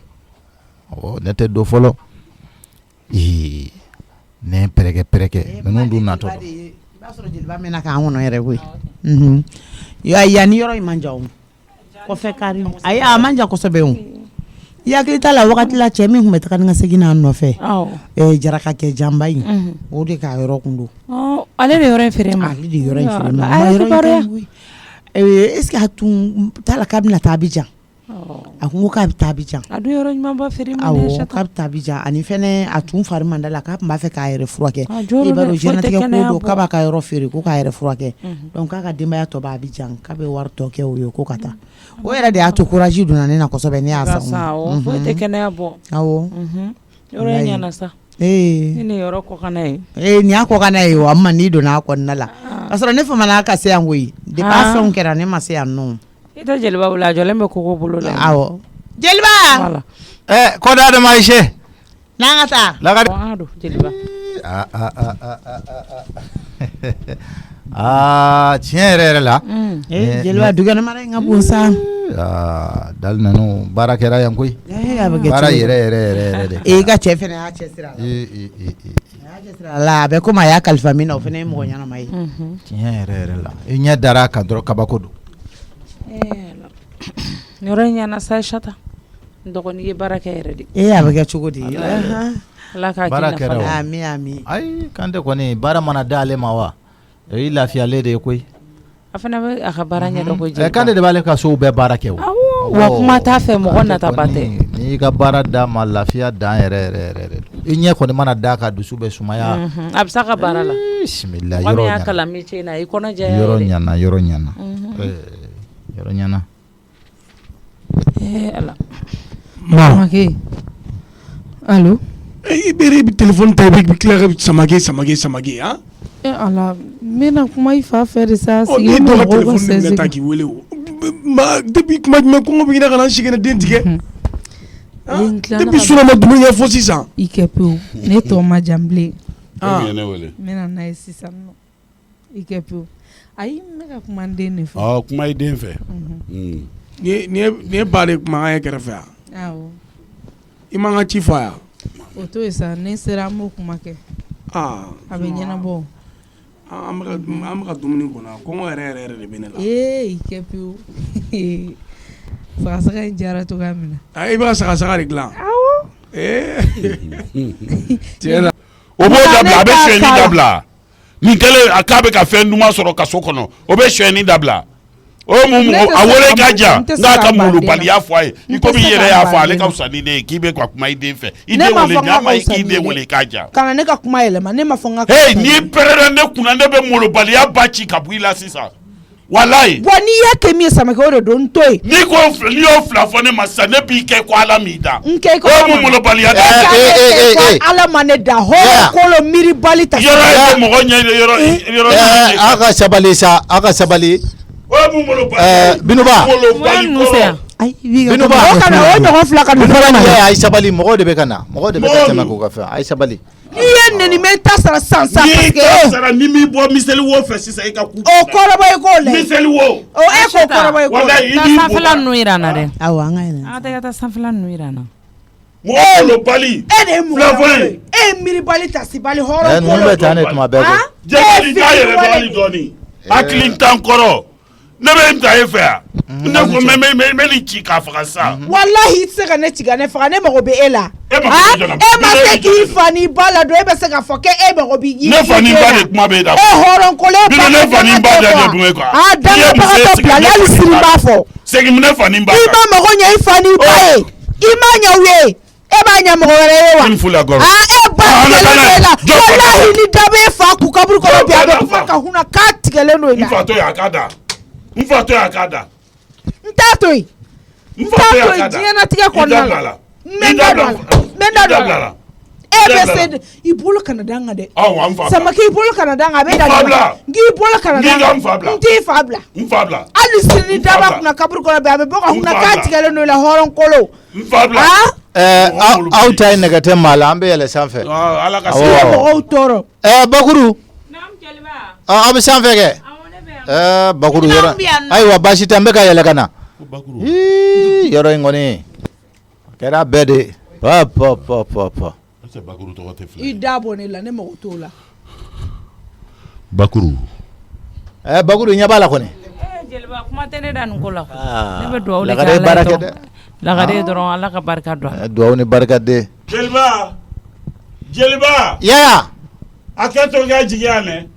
ne pɛrɛkɛ ninnu dun natɔ don i b'a sɔrɔ jeliba mɛna k'an kɔnɔ yɛrɛ koyi yanni yɔrɔ in man jan o kɔfɛ kari ayi a man jan kosɛbɛ o i hakili t'a la wagati la cɛ min tun bɛ taga ni ka segin n'a nɔfɛ jaraka kɛ janba in o de k'a yɔrɔ kun don ale de yɔrɔ in feere ma ale de yɔrɔ in feere ma est-ce que a tun t'a la k'a bɛna taa Abidjan a ko k'a bɛ taa Abidjan a dun yɔrɔ ɲuman ba feere ma awɔ k'a bɛ taa Abidjan ani fɛnɛ a tun fari man da la k'a tun b'a fɛ k'a yɛrɛ furakɛ i b'a dɔn diɲɛlatigɛ ko don k'a b'a ka yɔrɔ feere ko k'a yɛrɛ furakɛ donc k'a ka denbaya tɔ b'a Abidjan k'a bɛ wari tɔ kɛ o ye ko ka taa o yɛrɛ de y'a to courage donna ne na kosɛbɛ ne y'a san foyi tɛ kɛnɛya bɔ awɔ yɔrɔ in ɲɛna sa ni yɔrɔ kɔkana ye nin y'a kɔkana ye wa amma n'i donna a kɔnɔna la ka sɔrɔ ne famana ka se yan koyi depuis a fɛnw kɛra ne ma se yan nɔ i tɛ jeliba bolo a jɔlen bɛ koko bolo la awɔ jeliba kɔda Adama Ayise n'an ka taa lagare jeliba tiɲɛ yɛrɛ la jeliba dukɛnɛmara in ka bon sa dali ninnu baara kɛra yan koyi baara yɛrɛ de e ka cɛ fɛnɛ y'a cɛ sira la a bɛ komi a y'a kalifa min na o fɛnɛ ye mɔgɔ ɲɛnama ye tiɲɛ yɛrɛ la i ɲɛ dara a kan dɔrɔn kabako don yɔrɔ in ɲɛna sa Sata n dɔgɔnin ye baara kɛ yɛrɛ de a bɛ kɛ cogo di Ala k'a baara k'i kɛra nafa o. ami ayi Kante kɔni baara mana d'ale ma wa o ye lafiyalen de ye koyi a fana bɛ a ka baara ɲɛdɔn ko jeli Kante de b'ale ka sow bɛɛ baara kɛ o wa kuma t'a fɛ mɔgɔ nata ba tɛ n'i ka baara d'a ma lafiya dan yɛrɛ i ɲɛ kɔni mana d'a ka dusu bɛ sumaya a bɛ se a ka baara la bismillah mɔgɔ min yɔrɔ y'a ɲana kalan métier na i kɔnɔ jɛya yɔrɔ yɛrɛ ɲana yɔrɔ ɲana Ala Samake allo i bɛ téléphone ta i bɛ tila ka samake han ala n bɛna kuma i fa fɛ de sa n'i sigi dɔ ka mɔgɔw ka téléphone minɛ ta k'i wele o depuis kuma jumɛn kɔngɔ bɛ ɲini ka na n si kɛnɛ den tigɛ depuis surɔ ma dumuni kɛ fo sisan i kɛ pewu ne tɔ ma jan bilen ne wele n bɛna n'a ye sisan nɔ i kɛ pewu ayi n bɛ ka kuma n den de fɛ kuma i den fɛ nin ye ba de kumakan ye kɛrɛfɛ yan awɔ i man ka ci fɔ a yan o to yen sa ne sera an b'o kuma kɛ a bɛ ɲɛnabɔ an bɛ ka dumuni kɔnɔ kɔngɔ yɛrɛ de bɛ ne la i kɛ pewu sagasaga in jara cogoya min na i bɛ ka sagasaga de dilan awɔ tiɲɛ na o b'o dabila a bɛ sonyɛni dabila nin kɛlen a k'a bɛ ka fɛn duman sɔrɔ kaso kɔnɔ o bɛ sonyɛni dabila o mun a wele ka jan n'a ka molobaliya fɔ a ye i komi i yɛrɛ y'a fɔ ale ka fisa ni ne ye k'i bɛ ka kuma i den fɛ i den wele n'a ma k'i den wele k'a jan kana ne ka kuma yɛlɛma ne ma fɔ n ka n'i pɛrɛnna ne kunna ne bɛ molobaliya ba ci ka bɔ i la sisan walayi wa n'i y'a kɛ min ye Samake o de don n to yen n'i y'o fila fɔ ne ma sisan ne b'i kɛ ko Ala m'i da n kɛ ko o mun molobaliya da Ala ma ne da hɔrɔn kolo miiri bali ta yɔrɔ ye mɔgɔ ɲɛ yɔrɔ a ka sabali sa a ka sabali Binuba Binuba o ɲɔgɔn fila ka nin fɔlɔ ma a ye sabali mɔgɔw de bɛ ka na mɔgɔw de bɛ ka tɛmɛ k'u ka fɛn a ye sabali n'i ye nɛni mɛ ta sara san n'i ta sara ni m'i bɔ miseli wo fɛ sisan i ka ku o kɔrɔbɔ ye k'o lajɛ miseli wo o e ko kɔrɔbɔ ye k'o lajɛ taa sanfɛla ninnu yira n na dɛ awɔ an ka yɛlɛ an ka taa i ka taa sanfɛla ninnu yira n na mɔgɔ molobali e de ye mɔgɔ ye e ye miiribali tasibali hɔrɔn ninnu bɛ taa ne tuma bɛɛ ko jɛgɛli t'a yɛrɛ dɔɔni dɔɔni hakili t'an kɔrɔ ne bɛ n ta e fɛ yan ne ko mɛ nin ci k'a faga sa walahi i tɛ se ka ne ci ka ne faga ne mago bɛ e la e ma se k'i fa ni ba la don e bɛ se k'a fɔ k'e mago b'i ne fa ni ba de kuma bɛ da e hɔrɔnkolon bi ne fa ni ba de dun e kan a dangabagatɔ bila hali sini b'a fɔ segin ne fa ni ba i ma mago ɲɛ i fa ni ba ye i ma ɲɛ u ye e b'a ɲɛ mɔgɔ wɛrɛ ye wa e ba tigɛlen do e la walahi ni da bɛ e fa kun kaburu kɔnɔ bi a bɛ fɔ ka hunna k'a tigɛlen do i la n fa to yan a k'a da n fa to yan a k'a da n t'a to yen n fa to yan a k'a da diɲɛnatigɛ kɔnɔna la n da don a la e bɛ se i bolo kana da n kan dɛ Samake i bolo kana da n kan a bɛ da n kan n k'i bolo kana da n kan n t'i fa bila hali sini ni daba kunna kaburu kɔnɔ bi a bɛ bɔ ka hunna k'a tigɛlen do i la hɔrɔn kolo aw ta ye nɛgɛ tɛ maa la an bɛ yɛlɛ sanfɛ mɔgɔw tɔɔrɔ Bakuru aw bɛ sanfɛ kɛ Bakuru yɔrɔ ayiwa baasi tɛ n bɛ ka yɛlɛ ka na yɔrɔ in kɔni kɛra bɛɛ de pa i da bɔ ne la ne mago t'o la Bakuru Bakuru ɲɛ b'a la kɔni jeliba kuma tɛ ne da nin ko la ne bɛ dugawu de kɛ Ala ye dɛ lagare dɔrɔn Ala ka barika dɔn dugawu ni barika de jeliba yaya a kɛ to kɛ jigiya mɛn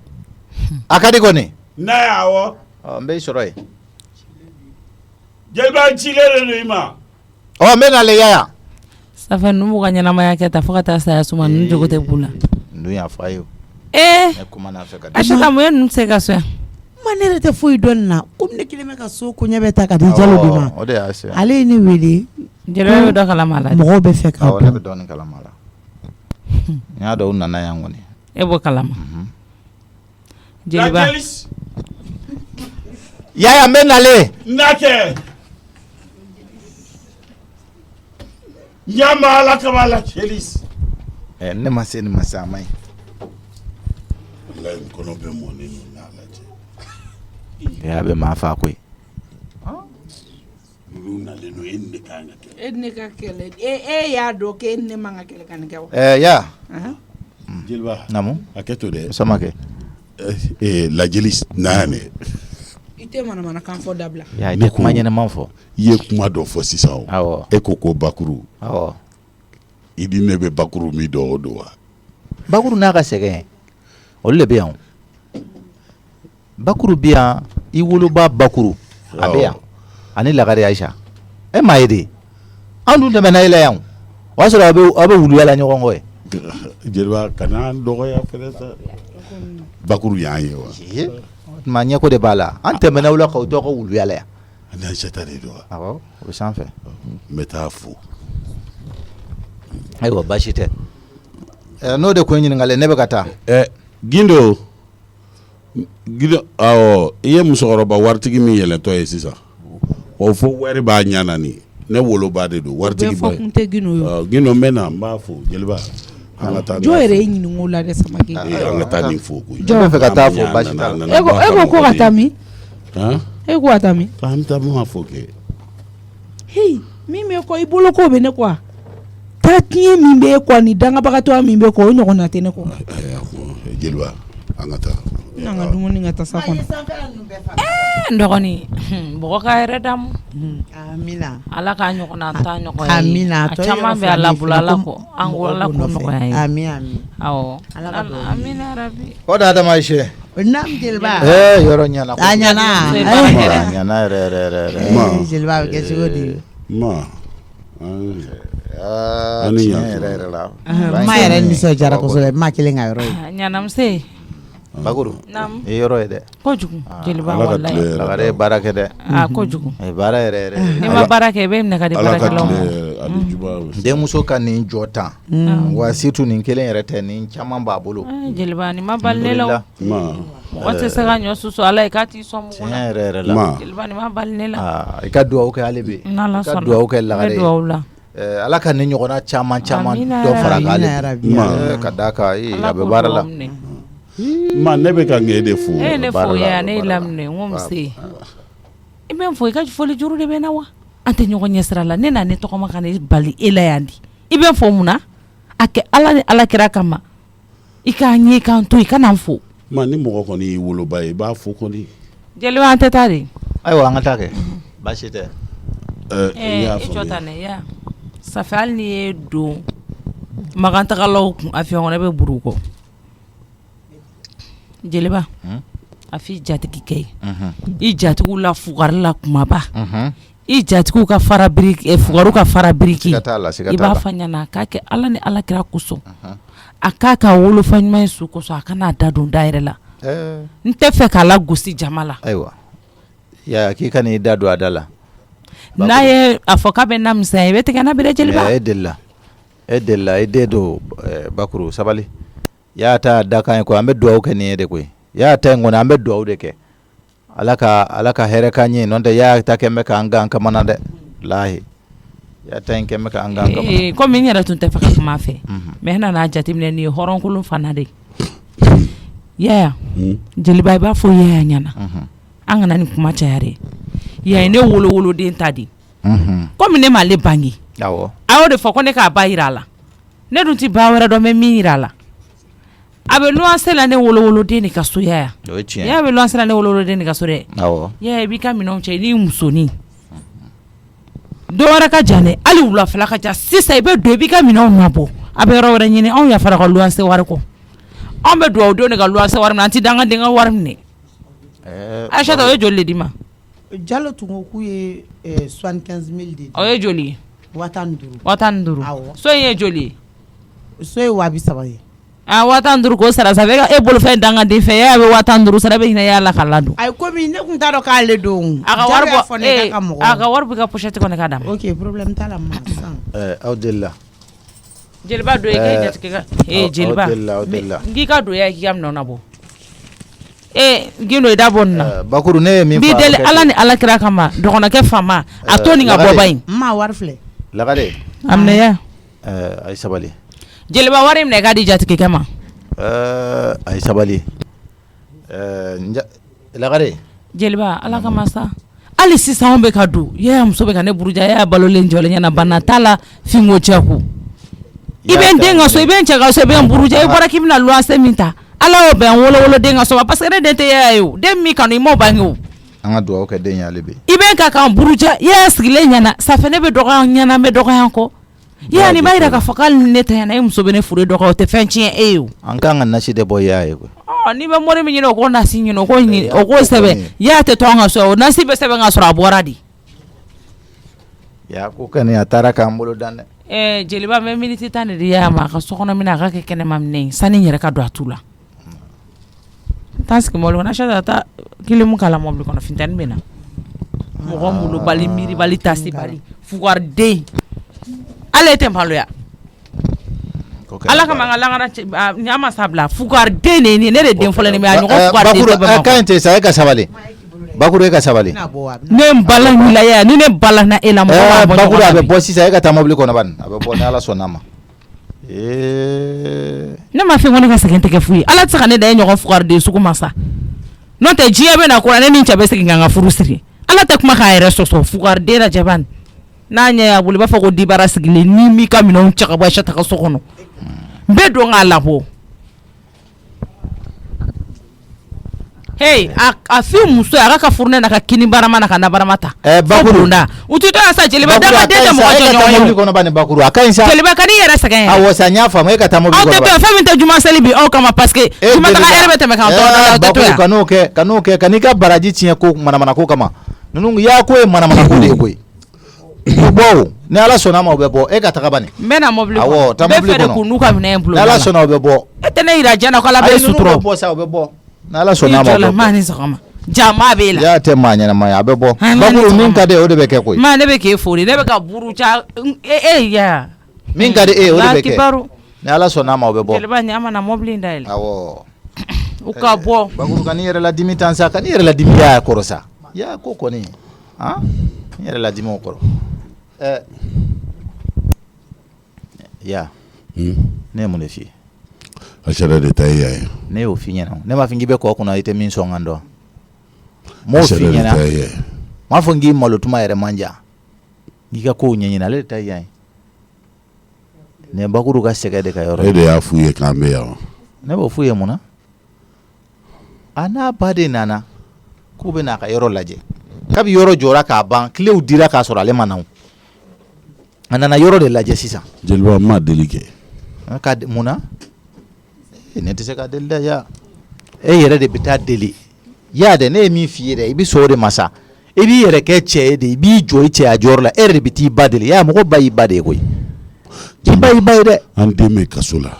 a ka di kɔni n'a y'a wɔ n bɛ sɔrɔ yen jeliba cilen de do i ma n bɛ nale yaya Safa ninnu b'u ka ɲɛnamaya kɛ tan fo ka taa saya suma ninnu jogo tɛ b'u la n dun y'a fɔ a ye Aisata mun ye ninnu tɛ se ka so yan ma ne yɛrɛ tɛ foyi dɔn nin na komi ne kelen bɛ ka so koɲɛ bɛ ta ka di Jalo de ma o de y'a se ale ye ne wele jeliba bɛ dɔ kalama la mɔgɔw bɛ fɛ ka ne bɛ dɔɔnin kalama la n y'a dɔn u nana yan kɔni e b'o kalama jeliba yaya n bɛ nale n'a kɛ ɲama Ala kama la Celis ne ma se nin ma se a ma ɲi wallahi kɔnɔ bɛ mɔni n'a lajɛ a bɛ maa faa koyi ninnu nalen don e ni ne kan ka kɛlɛ. E ne ka kɛlɛ e y'a dɔn k'e ni ne man ka kɛlɛ ka nin kɛ wa. ya jeliba namu hakɛ to dɛ. Samakɛ lajɛli na ne. I tɛ manamana kan fɔ dabila. ya ne kuma ɲɛnɛman fɔ. I ye kuma dɔ fɔ sisan o. awɔ e ko bakuru. awɔ i di ne bɛ bakuru min dɔn o don wa. bakuru n'a ka sɛgɛn olu de bɛ yan bakuru bɛ yan i woloba bakuru a bɛ yan ani lagare Ayisa e m'a ye de an dun tɛmɛna i la yan o y'a sɔrɔ aw bɛ wuluyala ɲɔgɔn kɔ ye. jeliba kana dɔgɔya fɛnɛ sa bakuru y'an ye wa. tuma ɲɛko de b'a la an tɛmɛna u la k'aw tɔgɔ wuluyala yan. ani Ayisata de don wa. awɔ o bɛ sanfɛ. n bɛ taa fo. ayiwa baasi tɛ n'o de ko n ɲininkali ne bɛ ka taa. Gindo awɔ i ye musokɔrɔba waritigi min yɛlɛntɔ ye sisan o fɔ wari b'a ɲana ni ne woloba de don waritigi ba ye. bɛɛ fɔ kun tɛ Gindo ye. Gindo n bɛ na n b'a fo jeliba. jɔ yɛrɛ ye ɲininko la dɛ Samake. an ka taa nin fo koyi. jɔn bɛ fɛ ka taa fo baasi t'a la. e ko ko ka taa min. e ko ka taa min. an taa mun ka fo kɛ. heyi min bɛ kɔ i bolo ko bɛ ne kɔ. taa tiɲɛ min bɛ e kɔ ni dangabagatɔya min bɛ kɔ o ɲɔgɔnna tɛ ne kɔ. jeliba an ka taa. n'an ka dumuni ka taa sa kɔnɔ. n dɔgɔnin bɔgɔ k'a yɛrɛ damu. amina ala k'a ɲɔgɔnna ta ɲɔgɔn ye. amina a caman bɛ ala bolo ala ko an ko ala ko nɔgɔya ye. ami ami awɔ Ala ka dugawu kɛ. amina rabi. o da Adama Ayise. nam jeliba yɔrɔ ɲana. a ɲana a ɲana yɛrɛ. Ma. jeliba bɛ kɛ cogo di. ma tiɲɛ yɛrɛ la. ma yɛrɛ nisɔndiyara kosɛbɛ ma kelen ka yɔrɔ ye. ɲanamuse. bakuru Naam. i yɔrɔ ye dɛ. kojugu jeliba Ala ka wallahi. tile- lagare ye baara kɛ dɛ. kojugu. a ye baara yɛrɛ n'i ma baara kɛ i bɛ minɛ ka di ala ka baarakɛlaw ma. tile ani juba. denmuso ka nin jɔ tan wa surtout nin kelen yɛrɛ tɛ nin caman b'a bolo. jeliba nin ma bali ne la o. ma mɔgɔ tɛ se ka ɲɔ susu ala ye k'a t'i sɔn mugu tiɲɛ la. yɛrɛ yɛrɛ la. ma jeliba nin ma bali ne la. i ka duwawu kɛ ale bɛ. n'ala i ka sɔnna duwawu kɛ n lagare bɛ ye. duwawu la. ala ka nin ɲɔgɔnna caman Amina dɔ fara yarabi. k'ale Amina bi. yarabi. ka d'a kan ala a bɛ k'o baara la. duwawu minɛ. ma ne bɛ ka ŋe de fo. e ye ne baara fo la, ya ne ye baara la. laminɛ n ko nse i bɛ n fo i ka foli juru de bɛ na wa an tɛ ɲɔgɔn ɲɛ sira la ne na ne tɔgɔma ka ne bali e la yan di i bɛ n fo mun na a kɛ ala ni ala kira kama i k'a ɲɛ i k'an to i ka na n fo. ma ni mɔgɔ kɔni y'i woloba ye i b'a fo kɔni. jeliba an tɛ taa de. ayiwa an ka taa kɛ baasi tɛ. i y'a i jɔ ta faamuya. ne ya safi hali n'i ye don magantagalaw kun a fiɲɛ kɔnɔ i bɛ buru kɔ jeliba a f'i jatigi kɛ ye i jatigiw la fugari la kumaba i jatigiw ka fara biriki fugariw ka fara biriki siga t'a la siga i t'a b'a la. fɔ ɲɛna k'a kɛ ala ni ala kira kosɔn a k'a ka wolofa ɲuman ye su kosɔn a kana da don da yɛrɛ la n tɛ fɛ k'a la gosi jama la ayiwa ya k'i ka n'i da don a da la. n'a ye a fɔ k'a bɛ na misɛnya i bɛ tigɛ na bi dɛ jeliba. e delila i den don bakuru sabali y'a ta da kan ye koyi an bɛ duwawu kɛ nin ye de koyi y'a ta in kɔni an bɛ duwawu de kɛ ala ka hɛrɛ k'an ye n'o tɛ y'a ta kɛ n bɛ k'an gan kamana dɛ lahi y'a ta in kɛ n bɛ k'an gan kamana. komi n yɛrɛ tun tɛ fɛ ka kuma a fɛ mɛ n nana jateminɛ nin ye hɔrɔnkolon fana de yaya jeliba i b'a fɔ yaya ɲɛna an kana nin kuma caya dɛ yaya ne wolowoloden ta di komi ne m'ale bange awɔ a y'o de fɔ ko ne k'a ba yira a la ne dun tɛ ba wɛrɛ dɔn n bɛ min yira a la a bɛ luwanse la ne wolowoloden de ka so yaya o ye tiɲɛ ye. yaya bɛ luwanse la ne wolowoloden de ka so dɛ awɔ yaya i b'i ka minɛnw cɛ i n'i musonin dɔ wɛrɛ ka jan dɛ hali wulafɛla ka jan sisan i bɛ don i b'i ka minɛnw nabɔ a bɛ yɔrɔ wɛrɛ ɲini anw yafara ka luwanse wari kɔ anw bɛ duwawu denw de ka luwanse wari minɛ an tɛ dangaden ka wari minɛ Ayisata o ye joli de di ma jalo tun ko k'u ye 75 000 de di. o ye joli ye 5000. 5000 Awɔ. so in ye joli ye so ye 300 ye. 5000 k'o sara sa e bolofɛn dangaden fɛ yaya bɛ 5000 sara e bɛ hinɛ y'a la ka ladon ayi komi ne tun t'a dɔn k'ale don. a ka wari Jalo y'a fɔ ne bɔ ka mɔgɔ. a ka wari bɛ ka pochette kɔnɔ k'a d'a ma ok problème t'a la ma sisan. aw delila. jeliba don ye k'e jatigi ka jeliba aw delila. n k'i ka don ya k'i ka minɛnw nabɔ gindo i da bɔ nin na bakuru ne ye min n b'i deli ala ni ala kira kama dɔgɔnɔkɛ fama a to nin ka bɔ ba in n ma wari filɛ. lagare a minɛ a ye sabali jeliba wari minɛ k'a di jatigikɛ ma a ye sabali lagare jeliba ala kama sa ali sisan be ka du ya muso be ka ne buruja ya balolen jole ɲana bana tala fingo cɛku i bɛ n den ka so i bɛ n cɛ ka so i bɛ n buruja i bɔra k'i bɛna luwanse min ta ala y'o bɛn wolo den ka so ma parce que ne den tɛ ya ye o den min kanu i m'o bange o an ka dugawu kɛ den y'ale bi i bɛ ka kan buruja i y'a sigilen ɲɛna safinɛ bɛ dɔgɔya ɲɛna n bɛ dɔgɔya kɔ ya nin b'a yira k'a fɔ k'ale ni ne tɛ ɲɛna e muso bɛ ne furu dɔgɔya o tɛ fɛn tiɲɛ e ye o an kan ka nasi de bɔ ya ye koyi n'i bɛ mɔni min ɲini o ko nasi ɲini o ko ɲini o ko sɛbɛn ya tɛ to an ka so o nasi bɛ sɛbɛn ka sɔrɔ a bɔra di ya ko kɛnɛ a taara k'an bolo dan dɛ jeliba bɛ miniti 10 de di ya ma a ka so kɔnɔ minɛ a ka kɛ kɛnɛma minɛ ye sani n yɛrɛ ka don a tu la taa sigi mɔbili kɔnɔ Achata taa kilimu k'a la mɔbili kɔnɔ funtɛni bɛ na mɔgɔ mulobali miiribali tasibali fugariden ale tɛ maloya ala kama n ka langara ɲa ma sabila fugariden de ye nin ne de den fɔlɔ nin bɛ a ɲɔgɔn fugariden dɔ bɛ ma kan tɛ sa e ka sabali bakuru e ka sabali ne bala wila ya ni ne bala na e la mɔgɔ b'a bɔ bakuru a bɛ bɔ sisan e ka taa mɔbili kɔnɔ bani a bɛ bɔ ni ala sɔnna ma ne ma fɛn ko ne ka segin tɛ kɛ fu ye ala tɛ se ka ne da e ɲɔgɔn fugariden sugu ma sa n'o tɛ diɲɛ bɛ na kura ne ni cɛ bɛ segin ka n ka furu siri ala tɛ kuma k'a yɛrɛ sɔsɔ fugariden la jabani n'a ɲɛ y'a bolo i b'a fɔ ko dibara sigilen ni m'i ka minɛnw cɛ ka bɔ Achata ka so kɔnɔ n bɛ don k'a labɔ hey a fi muso a ka furu ne na ka kini barama na ka na barama ta bakuru da u ti to sa jeliba da den tɛ mɔgɔ jɔɲɔgɔn ye mɔbili kɔnɔ bani bakuru a ka ɲi sa jeliba ka di yɛrɛ sɛgɛn awɔ sa n y'a faamu e ka taa mɔbili kɔnɔ aw tɛ to fɛn min tɛ juma seli bi aw kama parce que juma taga yɛrɛ bɛ tɛmɛ k'an tɔɔrɔ aw tɛ to yan kan'o kɛ kan'i ka baraji tiɲɛ ko manamana ko kama ninnu y'a ko ye manamana ko de ye koyi o bɔ o ni ala sɔnna ma o bɛ bɔ e ka taga bani n bɛ na mɔbili awɔ taa mɔbili kɔnɔ k'u n'u ka minɛn bolo ni ala sɔnna o bɛ bɔ e tɛ ne yira jɛn na ko ala bɛ sutura o bɛ bɔ sa o bɛ bɔ ni ala sɔnna ma o bɛ bɔ maa ni sɔgɔma jama b'e la y'a tɛ maa ɲɛnama ye a bɛ bɔ bakuru min ka di o de bɛ kɛ koyi maa ne bɛ k'e fori ne bɛ ka buruja ya min ka di e o de bɛ kɛ ni ala sɔnna ma o bɛ bɔ jeliba ɲa ma na mɔbili in dayɛlɛ awɔ u ka bɔ bakuru ka n'i yɛrɛ ladimi tan sa ka n'i yɛrɛ ladimi y'a kɔrɔ sa ya ko kɔni n yɛrɛ ladimi o kɔrɔ ya ne ye mun de f'i ye Achata de ta ye yan ne y'o f'i ɲɛna ne m'a fɔ k'i bɛ kɔ kunna i tɛ min sɔn kan dɔn m'o f'i ɲɛna m'a fɔ k'i malo tuma yɛrɛ man ja k'i ka kow ɲɛɲini ale de ta ye yan nin ye bakuru ka sɛgɛ de ka yɔrɔ e de y'a f'u ye k'an bɛ yan ne b'o f'u ye mun na a n'a ba de nana k'u bɛ n'a ka yɔrɔ lajɛ kabi yɔrɔ jɔra k'a ban kilew dira k'a sɔrɔ ale ma na a nana yɔrɔ de lajɛ sisan jeliba ma deli kɛ ka mun na ne tɛ se ka deli dɛ ya e yɛrɛ de bɛ taa deli ya dɛ ne ye min f'i ye dɛ i bɛ sɔn o de ma sa i b'i yɛrɛ kɛ cɛ ye de i b'i jɔ i cɛya jɔyɔrɔ la e yɛrɛ de bɛ t'i ba deli ya mɔgɔ ba y'i ba de ye koyi i ba y'i ba ye dɛ an den bɛ kaso la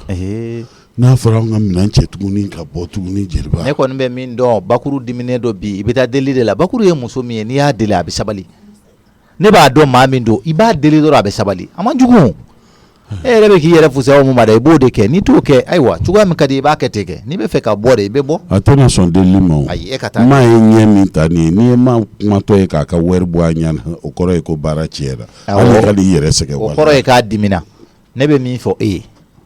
n'a fɔra an ka minɛn cɛ tuguni ka bɔ tuguni jeliba ne kɔni bɛ min dɔn bakuru diminen dɔ bi i bɛ taa deli de la bakuru ye muso min ye n'i y'a deli a bɛ sabali ne b'a dɔn maa min don i b'a deli dɔrɔn a bɛ sabali a man jugu e yɛrɛ bɛ k'i yɛrɛ fusaya mun ma dɛ i b'o de kɛ n'i t'o kɛ ayiwa cogoya min ka di i b'a kɛ ten kɛ n'i bɛ fɛ ka bɔ de i bɛ bɔ a tɛna sɔn delili ma o ayi e ka taa maa ye ɲɛ min ta nin ye n'i ye maa kumatɔ ye k'a ka wari bɔ a ɲɛ na o kɔrɔ ye ko baara tiɲɛna hali ka n'i yɛrɛ sɛgɛn o kɔrɔ ye k'a dimina ne bɛ min fɔ e ye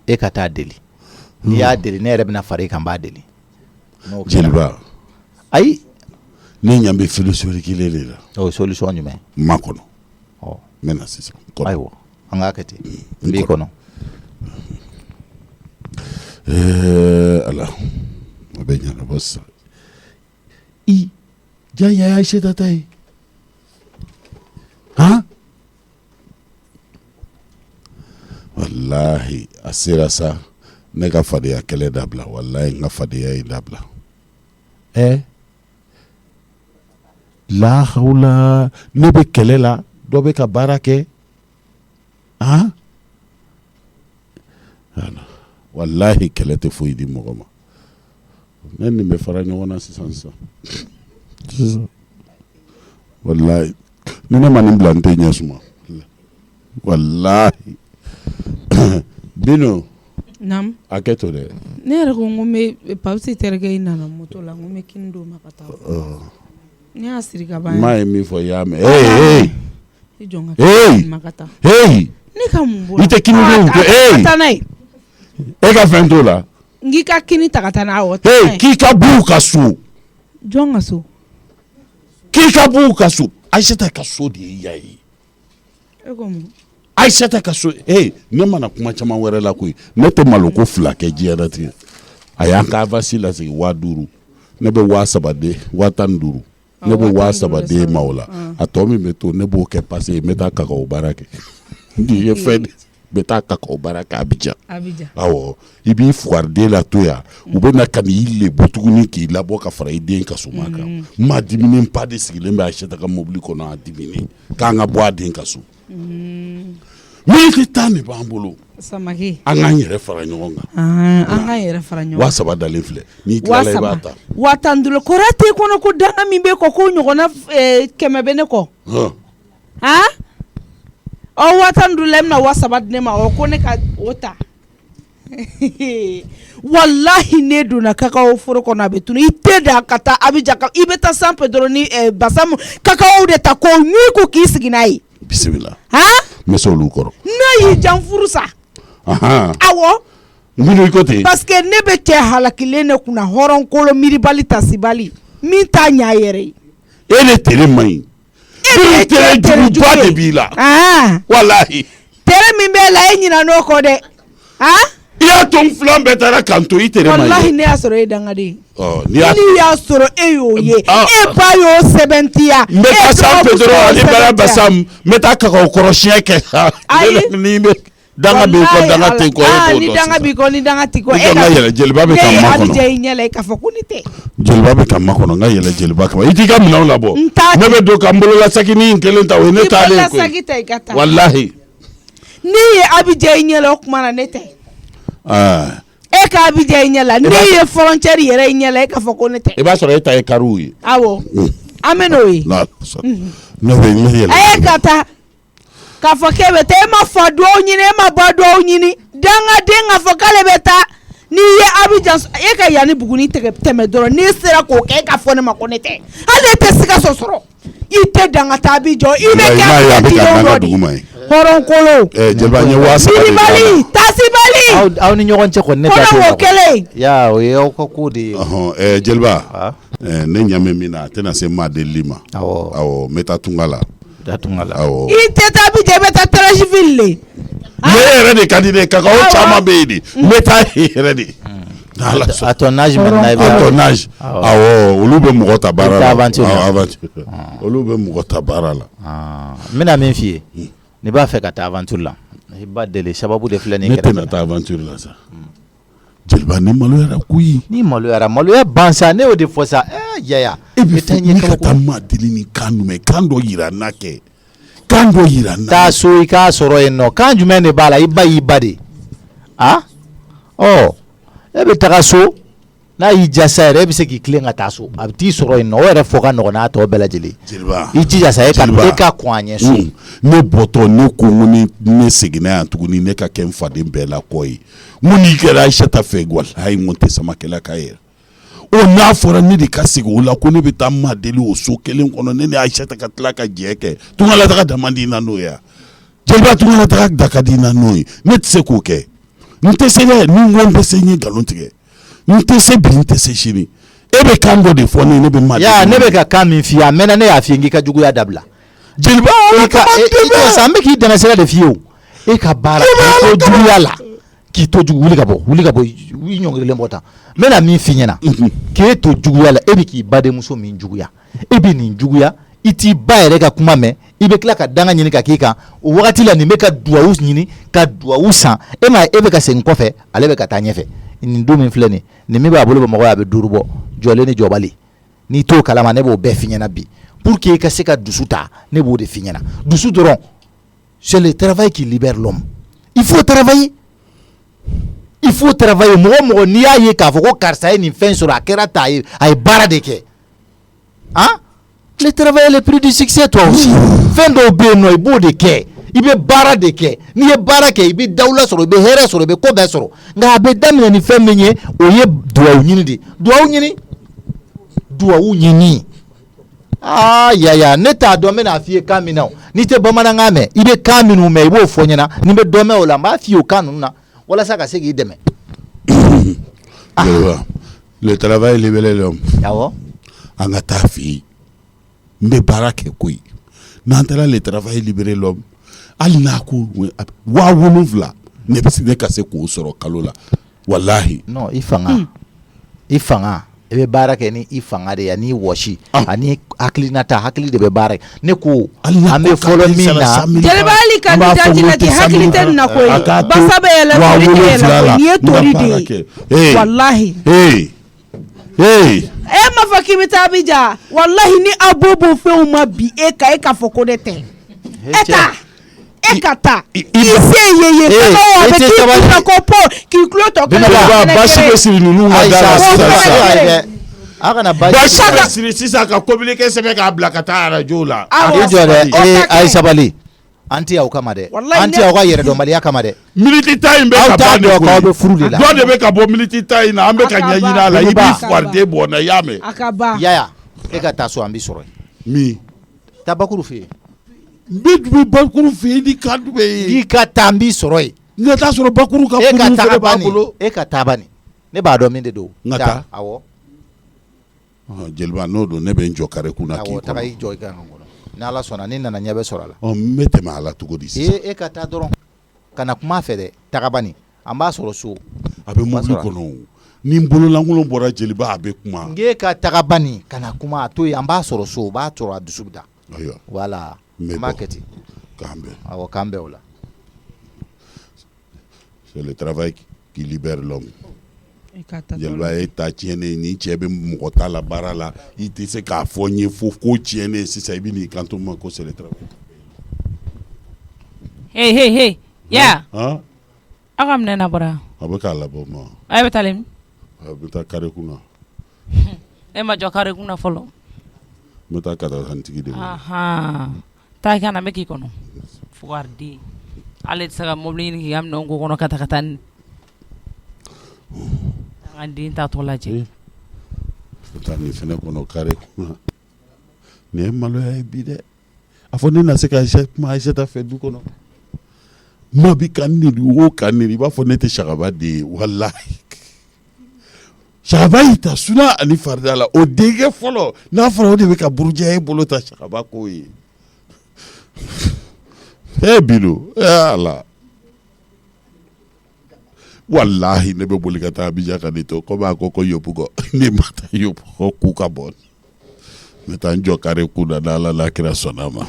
e ka taa deli n'i y'a deli ne yɛrɛ bɛna fara i kan n b'a deli jeliba ayi ne ɲɛ bɛ filisori kelen de la o ye solution jumɛn ma kɔnɔ n bɛ na sisan ayiwa an k'a kɛ ten n b'i kɔnɔ ala a bɛ ɲɛnabɔ sisan i jaa ya Achata ta ye wallahi a sera sa ne ka fadenya kɛlɛ dabila wallahi n ka fadenya ye dabila la hawla ne bɛ kɛlɛ la dɔ bɛ ka baara kɛ wallahi kɛlɛ tɛ foyi di mɔgɔ ma ne nin bɛ fara ɲɔgɔn na sisan wallahi ni ne ma nin bila n tɛ ɲɛ suma wallahi Bino Nam a kɛ to dɛ ne yɛrɛ ko n ko n bɛ Papisi terikɛ in nana moto la n ko n bɛ kini d'o ma ka taa ne y'a siri ka ban maa ye min fɔ i y'a mɛn i jɔn ka kini ma ka taa ne ka mun bolo i tɛ kini don ka taa n'a ye e ka fɛn t'o la n k'i ka kini ta ka taa n'a ye k'i ka b'u ka so jɔn ka so k'i ka b'u ka so Aïssata ka so de ye ya ye Aïssata ka so ne mana kuma caman wɛrɛ la koyi ne tɛ maloko 2 kɛ diɲɛnatigɛ a y'an ka avance lasigi 5000 ne bɛ 3000 15,000 ne bɛ 3000 ma o la a tɔ min bɛ to ne b'o kɛ parce que n bɛ taa kakao baara kɛ n'i ye fɛn de bɛ taa kakao baara kɛ Abidjan awɔ i b'i fugariden la to yan u bɛ na ka n'i lebu tuguni k'i labɔ ka fara i den kasuma kan maa diminen ba de sigilen bɛ Aïssata ka mobili kɔnɔ a diminen k'an ka bɔ a den ka so miniti 10 de b'an bolo Samake an k'an yɛrɛ fara ɲɔgɔn kan an k'an yɛrɛ fara ɲɔgɔn kan 3000 dalen filɛ n'i tilala i b'a ta 5000 kɔrɔ tɛ kɔnɔ ko danga min bɛ kɔ ko ɲɔgɔnna 100 bɛ ne kɔ ɔ 5000 la i bɛna 3000 di ne ma ko ne ka o ta wallahi ne donna kakao foro kɔnɔ a bɛ tunu i tɛ da ka taa Abidjan i bɛ taa sanfɛ dɔrɔn ni basamu kakao de ta ko ɲui ko k'i sigi n'a ye bisimila n bɛ se olu kɔrɔ n'a y'i jan furu sa awɔ minnu i ko ten parce que ne bɛ cɛ halakilen de kunna hɔrɔnkolo miiribali tasibali min t'a ɲɛ a yɛrɛ ye e de tere man ɲi e tere juguba de b'i la walahi tere min b'e la e ɲina n'o kɔ dɛ i y'a to n filan bɛɛ taara kan to i tere man ɲi walahi ne y'a sɔrɔ e dangaden n'i y'a sɔrɔ e y'o ye e ba y'o sɛbɛntiya n bɛ taa sanfɛ dɔrɔn ale bɛra basa n bɛ taa kakao kɔrɔsiɲɛ kɛ ni bɛ danga b'i kɔ danga tɛ kɔ e b'o ni dɔn danga b'i kɔ ni danga tɛ kɔ e ka yɛlɛ jeliba bɛ ka ma kɔnɔ Abidjan i ɲɛ la i k'a fɔ ko ne tɛ jeliba bɛ ka ma kɔnɔ n ka yɛlɛ jeliba kama i t'i ka minɛnw labɔ ne bɛ don ka n bolola sakini in kelen ta o ye ne taalen koyi walahi n'i ye Abidjan i ɲɛ la o tuma na ne tɛ e ka Abidjan i ɲɛ la n'i ye frontière yɛrɛ i ɲɛ la e k'a fɔ ko ne tɛ i b'a sɔrɔ e ta ye kariw ye awɔ an bɛ n'o ye ne bɛ yɛlɛ a ye ka taa k'a fɔ k'e bɛ taa e ma fa duwawu ɲini e ma ba duwawu ɲini dangaden k'a fɔ k'ale bɛ taa n'i ye Abidjan e ka yanni Buguni tɛmɛ dɔrɔn n'i sera k'o kɛ e ka fɔ ne ma ko ne tɛ hali e tɛ Sikaso sɔrɔ i tɛ danga ta Abidjan i bɛ kɛ Abidjan dɔ de hɔrɔnkolo jeliba n ye 3000 miiribali tasibali aw ni ɲɔgɔn cɛ kɔni ne ta t'o la o kɛlen ya o ye aw ka ko de ye jeliba ne ɲamɛ min na a tɛna se maa delili ma awɔ n bɛ taa tunga la awɔ i tɛ taa Abidjan i bɛ taa Taransifili le ne yɛrɛ de ka di ne kakao caman bɛ yen de n bɛ taa yɛrɛ de a tonnage maintenant i bɛ tonnage awɔ olu bɛ mɔgɔ ta baara la olu bɛ mɔgɔ ta baara la n bɛna min f'i ye n'i b'a fɛ ka taa aventure la i b'a deli sababu de filɛ nin ne tɛna taa aventure la sa jeliba ni maloyara koyi ni maloya ban sa ne y'o de fɔ sa yaya e bɛ fɛ ne ka taa maa deli ni kan jumɛn kan dɔ yira n na kɛ kan dɔ yira n na taa so i k'a sɔrɔ yen nɔ kan jumɛn de b'a la i ba y'i ba de e bɛ taga so n'a y'i ja sa yɛrɛ e bɛ se k'i tilen ka taa so a bɛ t'i sɔrɔ yen nɔ o yɛrɛ fɔ ka nɔgɔn n'a tɔ bɛɛ lajɛlen jeliba i jija sa e ka kɔn a ɲɛ so ne bɔtɔ ne ko n ko ni ne seginna yan tuguni ne ka kɛ n faden bɛɛ la kɔ ye n ko n'i kɛra Aïssata fɛ walahi n ko n tɛ samakɛla k'a yɛrɛ n'a fɔra ne de ka segin o la ko ne bɛ taa maa deli o so kelen kɔnɔ ne ni Aïssata ka tila ka jɛ kɛ tungalataga da man di n na n'o ye jeliba tungalataga da ka di n na n'o ye ne tɛ se k'o kɛ n tɛ se dɛ ni n ko n bɛ se n ye nkalon tigɛ n tɛ se bi n tɛ se sini e bɛ kan dɔ de fɔ ne bɛ maa ya ne bɛ ka kan min f'i ye a mɛnna ne y'a f'i ye n k'i ka juguya dabila jeliba an bɛ k'i dɛmɛ sira de f'i ye o e ka baara k'i to juguya la k'i to jugu wuli ka bɔ i ɲɔngirilen bɔ tan n bɛna min f'i ɲɛna k'e to juguya la e bɛ k'i badenmuso min juguya e bɛ nin juguya i t'i ba yɛrɛ ka kuma mɛn i bɛ tila ka danga ɲini ka k'i kan o wagati la nin bɛ ka duwawu ɲini ka duwawu san e bɛ ka segin kɔfɛ ale bɛ ka taa ɲɛfɛ nin don min filɛ nin min b'a bolo bɔ mɔgɔ a bɛ 5 bɔ jɔlen ni jɔbali n'i t'o kalama ne b'o bɛɛ f'i ɲɛna bi pour que i ka se ka dusu ta ne b'o de f'i ɲɛna dusu dɔrɔn c'est le travail qui libère l'homme il faut travailler mɔgɔ n'i y'a ye k'a fɔ ko karisa ye nin fɛn sɔrɔ a kɛra ta a ye baara de kɛ le travail est le prix du succès toi aussi fɛn dɔw bɛ yen nɔ i b'o de kɛ i bɛ baara de kɛ n'i ye baara kɛ i bɛ dawula sɔrɔ i bɛ hɛrɛ sɔrɔ i bɛ ko bɛɛ sɔrɔ nka a bɛ daminɛ ni fɛn min ye o ye duwawu ɲini de duwawu ɲini yaya ne t'a dɔn n bɛna f'i ye kan min na n'i tɛ bamanankan mɛn i bɛ kan minnu mɛn i b'o fɔ ɲɛna ni n bɛ dɔ mɛn o la n b'a f'i ye o kan ninnu na walasa ka se k'i dɛmɛ. le travail libère l'homme awɔ an ka taa f'i ye n bɛ baara kɛ koyi n'an taara le travail libérer l'homme hali n'a ko 7,000 ne bɛ se ne ka se k'o sɔrɔ kalo la walahi. non i fanga i bɛ baara kɛ ni i fanga de ye ani wɔsi ani hakilinata hakili de bɛ baara kɛ ne ko an bɛ fɔlɔ min na jeliba hali kandidati la ten hakili tɛ nin na koyi basa bɛ yɛlɛ tori tɛ yɛlɛ nin ye tori de ye walahi e ma fɔ k'i bɛ taa Abidjan walahi ni aw b'o fɛnw ma bi e kan e k'a fɔ ko ne tɛ e ta e ka taa i se ye k'aw bɛ k'i kunna ko po k'i tulo tɔ kɛnɛ basi bɛ siri ninnu ka da la sisan a kana basi bɛ siri sisan ka communiqué sɛbɛn k'a bila ka taa radio la i jɔ dɛ a ye sabali an tɛ aw kama dɛ an tɛ aw ka yɛrɛdɔnbaliya kama dɛ minute ta in bɛ ka ban de koyi aw bɛ furu de la dɔ de bɛ ka bɔ minute ta in na an bɛ ka ɲɛ ɲini a la i b'i fugariden bɔ na i y'a mɛn a ka ban yaya e ka taa so an bɛ sɔrɔ yen min taa bakuru fɛ yen n bɛ bakuru fɛ yen ni kan bɛ yen i ka taa an b'i sɔrɔ yen n ka taa sɔrɔ bakuru ka furu fɛnɛ b'a bolo e ka taa bani ne b'a dɔn min de don n ka taa awɔ jeliba n'o don ne bɛ n jɔ kare kunna k'i awɔ taga i jɔ i kan kɔnɔ ni Ala sɔnna ni nana ɲɛ bɛ sɔrɔ a la n bɛ tɛmɛ a la cogo di sisan e ka taa dɔrɔn ka na kuma fɛ dɛ taga bani an b'a sɔrɔ so a bɛ mobili kɔnɔ o ni n bololankolon bɔra jeliba a bɛ kuma n ka taga bani ka na kuma a to yen an b'a sɔrɔ so o b'a sɔrɔ a dusu bɛ da ayiwa voilà an b'a kɛ ten k'an bɛn awɔ k'an bɛn o la c'est le travail qui libère l'homme jeliba e ta tiɲɛnen ni cɛ bɛ mɔgɔ ta la baara la i tɛ se k'a fɔ n ye fo ko tiɲɛnen sisan i bɛ n'i kanto ma ko c'est le travail. hey ya aw ka minɛ na bɔra a bɛ k'a labɔ ma a bɛ taa a bɛ taa kare kunna e ma jɔ kare kunna fɔlɔ n bɛ taa karatantigi de ma taa kana bɛ k'i kɔnɔ fugariden ale tɛ se ka mobili ɲini k'i ka minɛnw ko kɔnɔ ka taa ni an den ta tɔ lajɛ ka taa nin fɛnɛ kɔnɔ kare kunna nin ye maloya ye bi dɛ a fɔ ne na se ka kuma Ayisata fɛ du kɔnɔ ma bi ka niri o ka niri i b'a fɔ ne tɛ Sakaba de ye walahi Sakaba y'i ta Suna ani Farida la o denkɛ fɔlɔ n'a fɔra o de bɛ ka buruja e bolo ta Sakaba ko ye Bilo Ala walahi ne bɛ boli ka taa Abidjan ka ne to komi a ko Yopugo ne ma taa Yopugo k'u ka bɔ n bɛ taa n jɔ kare kun na n'Ala n'a kira sɔnna ma